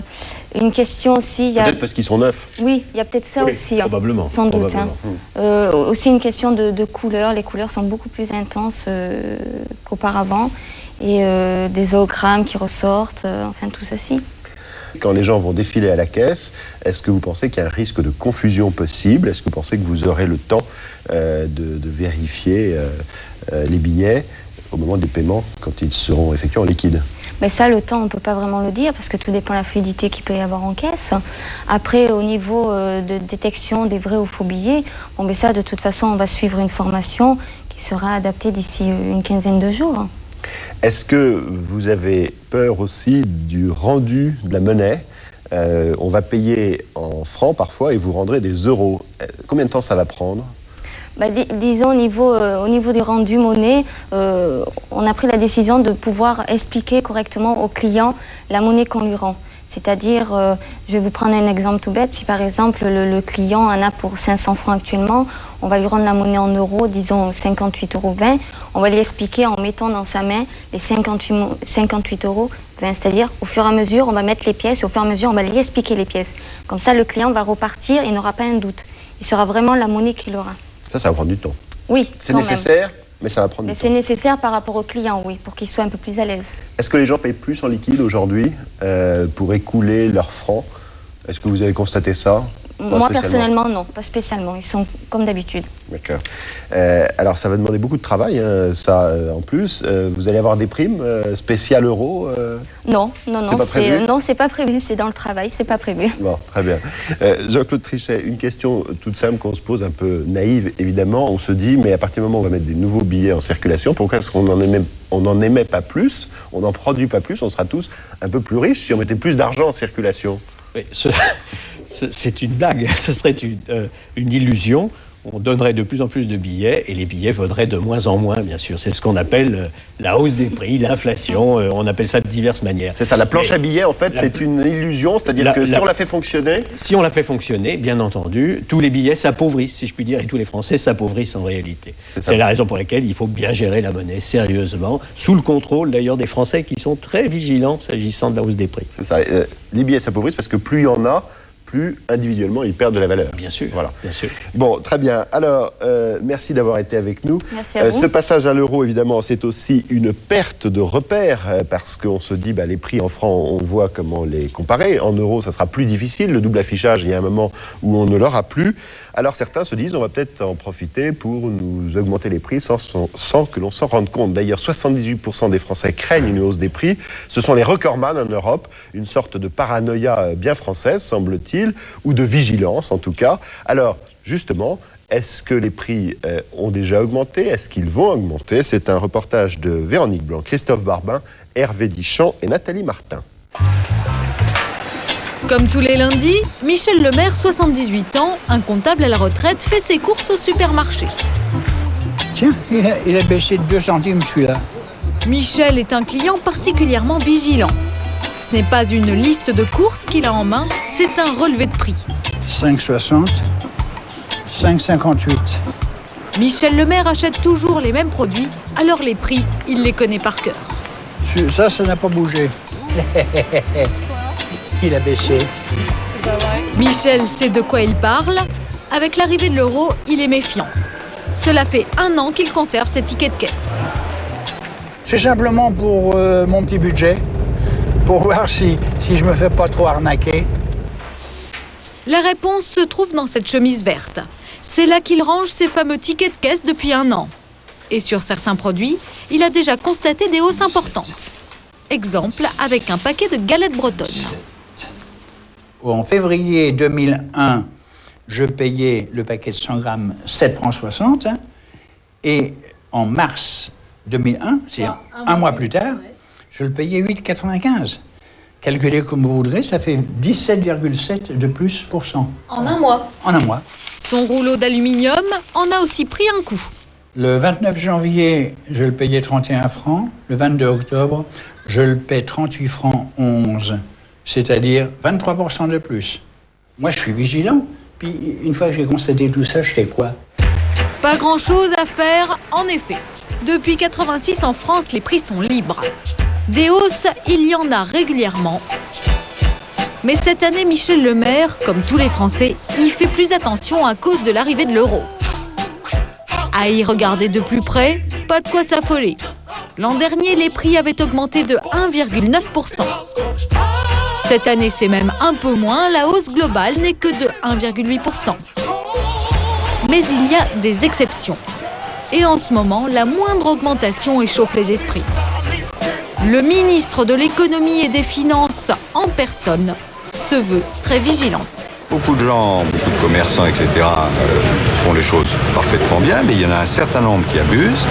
Speaker 9: Une question aussi...
Speaker 2: Peut-être parce qu'ils sont neufs.
Speaker 9: Oui, il y a peut-être ça aussi.
Speaker 2: Probablement.
Speaker 9: Sans doute. Aussi une question de couleurs. Les couleurs sont beaucoup plus intenses qu'auparavant. Et des hologrammes qui ressortent, enfin tout ceci.
Speaker 2: Quand les gens vont défiler à la caisse, est-ce que vous pensez qu'il y a un risque de confusion possible ? Est-ce que vous pensez que vous aurez le temps de vérifier les billets au moment des paiements quand ils seront effectués en liquide ?
Speaker 9: Mais ça, le temps, on ne peut pas vraiment le dire parce que tout dépend de la fluidité qu'il peut y avoir en caisse. Après, au niveau de détection des vrais ou faux billets, ça, de toute façon, on va suivre une formation qui sera adaptée d'ici une quinzaine de jours.
Speaker 2: Est-ce que vous avez peur aussi du rendu de la monnaie ? On va payer en francs parfois et vous rendrez des euros. Combien de temps ça va prendre ?
Speaker 9: Disons, au niveau du rendu monnaie, on a pris la décision de pouvoir expliquer correctement au client la monnaie qu'on lui rend. C'est-à-dire, je vais vous prendre un exemple tout bête. Si par exemple le client en a pour 500 francs actuellement, on va lui rendre la monnaie en euros, disons 58,20 €. On va lui expliquer en mettant dans sa main les 58,20 €. C'est-à-dire, au fur et à mesure, on va mettre les pièces et au fur et à mesure, on va lui expliquer les pièces. Comme ça, le client va repartir et n'aura pas un doute. Il sera vraiment la monnaie qu'il aura.
Speaker 2: Ça va prendre du temps.
Speaker 9: Oui,
Speaker 2: c'est nécessaire, mais ça va prendre du temps.
Speaker 9: C'est nécessaire par rapport au client, oui, pour qu'il soit un peu plus à l'aise.
Speaker 2: Est-ce que les gens payent plus en liquide aujourd'hui pour écouler leurs francs ? Est-ce que vous avez constaté ça ?
Speaker 9: Moi, personnellement, non, pas spécialement. Ils sont comme d'habitude.
Speaker 2: D'accord. Alors, ça va demander beaucoup de travail, en plus. Vous allez avoir des primes spéciales euros
Speaker 9: Non, c'est pas prévu. C'est dans le travail, c'est pas prévu.
Speaker 2: Bon, très bien. Jean-Claude Trichet, une question toute simple qu'on se pose, un peu naïve, évidemment. On se dit, mais à partir du moment où on va mettre des nouveaux billets en circulation, pourquoi est-ce qu'on n'en émet pas plus, on n'en produit pas plus, on sera tous un peu plus riches si on mettait plus d'argent en circulation ?
Speaker 12: Oui, c'est une blague, ce serait une illusion. On donnerait de plus en plus de billets et les billets vaudraient de moins en moins, bien sûr. C'est ce qu'on appelle la hausse des prix, l'inflation, on appelle ça de diverses manières.
Speaker 2: C'est ça, la planche à billets, en fait, c'est une illusion, c'est-à-dire que si on la fait fonctionner...
Speaker 12: Si on la fait fonctionner, bien entendu, tous les billets s'appauvrissent, si je puis dire, et tous les Français s'appauvrissent en réalité. C'est la raison pour laquelle il faut bien gérer la monnaie sérieusement, sous le contrôle d'ailleurs des Français qui sont très vigilants s'agissant de la hausse des prix.
Speaker 2: C'est ça, les billets s'appauvrissent parce que plus il y en a, plus, individuellement, ils perdent de la valeur.
Speaker 12: Bien sûr,
Speaker 2: voilà.
Speaker 12: bien sûr.
Speaker 2: Bon, très bien. Alors, merci d'avoir été avec nous.
Speaker 9: Merci à vous.
Speaker 2: Ce passage à l'euro, évidemment, c'est aussi une perte de repères, parce qu'on se dit, les prix en francs, on voit comment les comparer. En euros, ça sera plus difficile. Le double affichage, il y a un moment où on ne l'aura plus. Alors, certains se disent, on va peut-être en profiter pour nous augmenter les prix sans que l'on s'en rende compte. D'ailleurs, 78% des Français craignent une hausse des prix. Ce sont les recordman en Europe, une sorte de paranoïa bien française, semble-t-il, ou de vigilance en tout cas. Alors, justement, est-ce que les prix ont déjà augmenté? Est-ce qu'ils vont augmenter? C'est un reportage de Véronique Blanc, Christophe Barbin, Hervé Dichand et Nathalie Martin.
Speaker 17: Comme tous les lundis, Michel Lemaire, 78 ans, un comptable à la retraite, fait ses courses au supermarché.
Speaker 20: Tiens, il a baissé de 2 centimes celui-là.
Speaker 17: Michel est un client particulièrement vigilant. Ce n'est pas une liste de courses qu'il a en main, c'est un relevé de prix.
Speaker 20: 5,60, 5,58.
Speaker 17: Michel Lemaire achète toujours les mêmes produits, alors les prix, il les connaît par cœur.
Speaker 20: Ça n'a pas bougé. Il a baissé.
Speaker 17: Michel sait de quoi il parle. Avec l'arrivée de l'euro, il est méfiant. Cela fait 1 an qu'il conserve ses tickets de caisse.
Speaker 20: C'est simplement pour mon petit budget, pour voir si je me fais pas trop arnaquer.
Speaker 17: La réponse se trouve dans cette chemise verte. C'est là qu'il range ses fameux tickets de caisse depuis 1 an. Et sur certains produits, il a déjà constaté des hausses importantes. Exemple avec un paquet de galettes bretonnes.
Speaker 20: En février 2001, je payais le paquet de 100 grammes 7,60 francs. Et en mars 2001, c'est un mois plus tard, je le payais 8,95. Calculez comme vous voudrez, ça fait 17,7 de plus pour cent.
Speaker 17: En 1 mois.
Speaker 20: En 1 mois.
Speaker 17: Son rouleau d'aluminium en a aussi pris un coup.
Speaker 20: Le 29 janvier, je le payais 31 francs. Le 22 octobre, je le paie 38 francs 11. C'est-à-dire 23% de plus. Moi, je suis vigilant. Puis, une fois que j'ai constaté tout ça, je fais quoi?
Speaker 17: Pas grand-chose à faire, en effet. Depuis 86 en France, les prix sont libres. Des hausses, il y en a régulièrement. Mais cette année, Michel Lemaire, comme tous les Français, y fait plus attention à cause de l'arrivée de l'euro. À y regarder de plus près, pas de quoi s'affoler. L'an dernier, les prix avaient augmenté de 1,9%. Cette année, c'est même un peu moins, la hausse globale n'est que de 1,8%. Mais il y a des exceptions. Et en ce moment, la moindre augmentation échauffe les esprits. Le ministre de l'économie et des finances, en personne, se veut très vigilant.
Speaker 21: Beaucoup de gens, beaucoup de commerçants, etc. font les choses parfaitement bien, mais il y en a un certain nombre qui abusent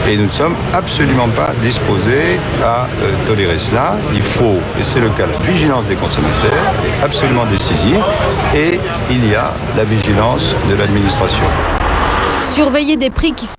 Speaker 21: et nous ne sommes absolument pas disposés à tolérer cela. Il faut, et c'est le cas, la vigilance des consommateurs est absolument décisive et il y a la vigilance de l'administration.
Speaker 17: Surveiller des prix qui sont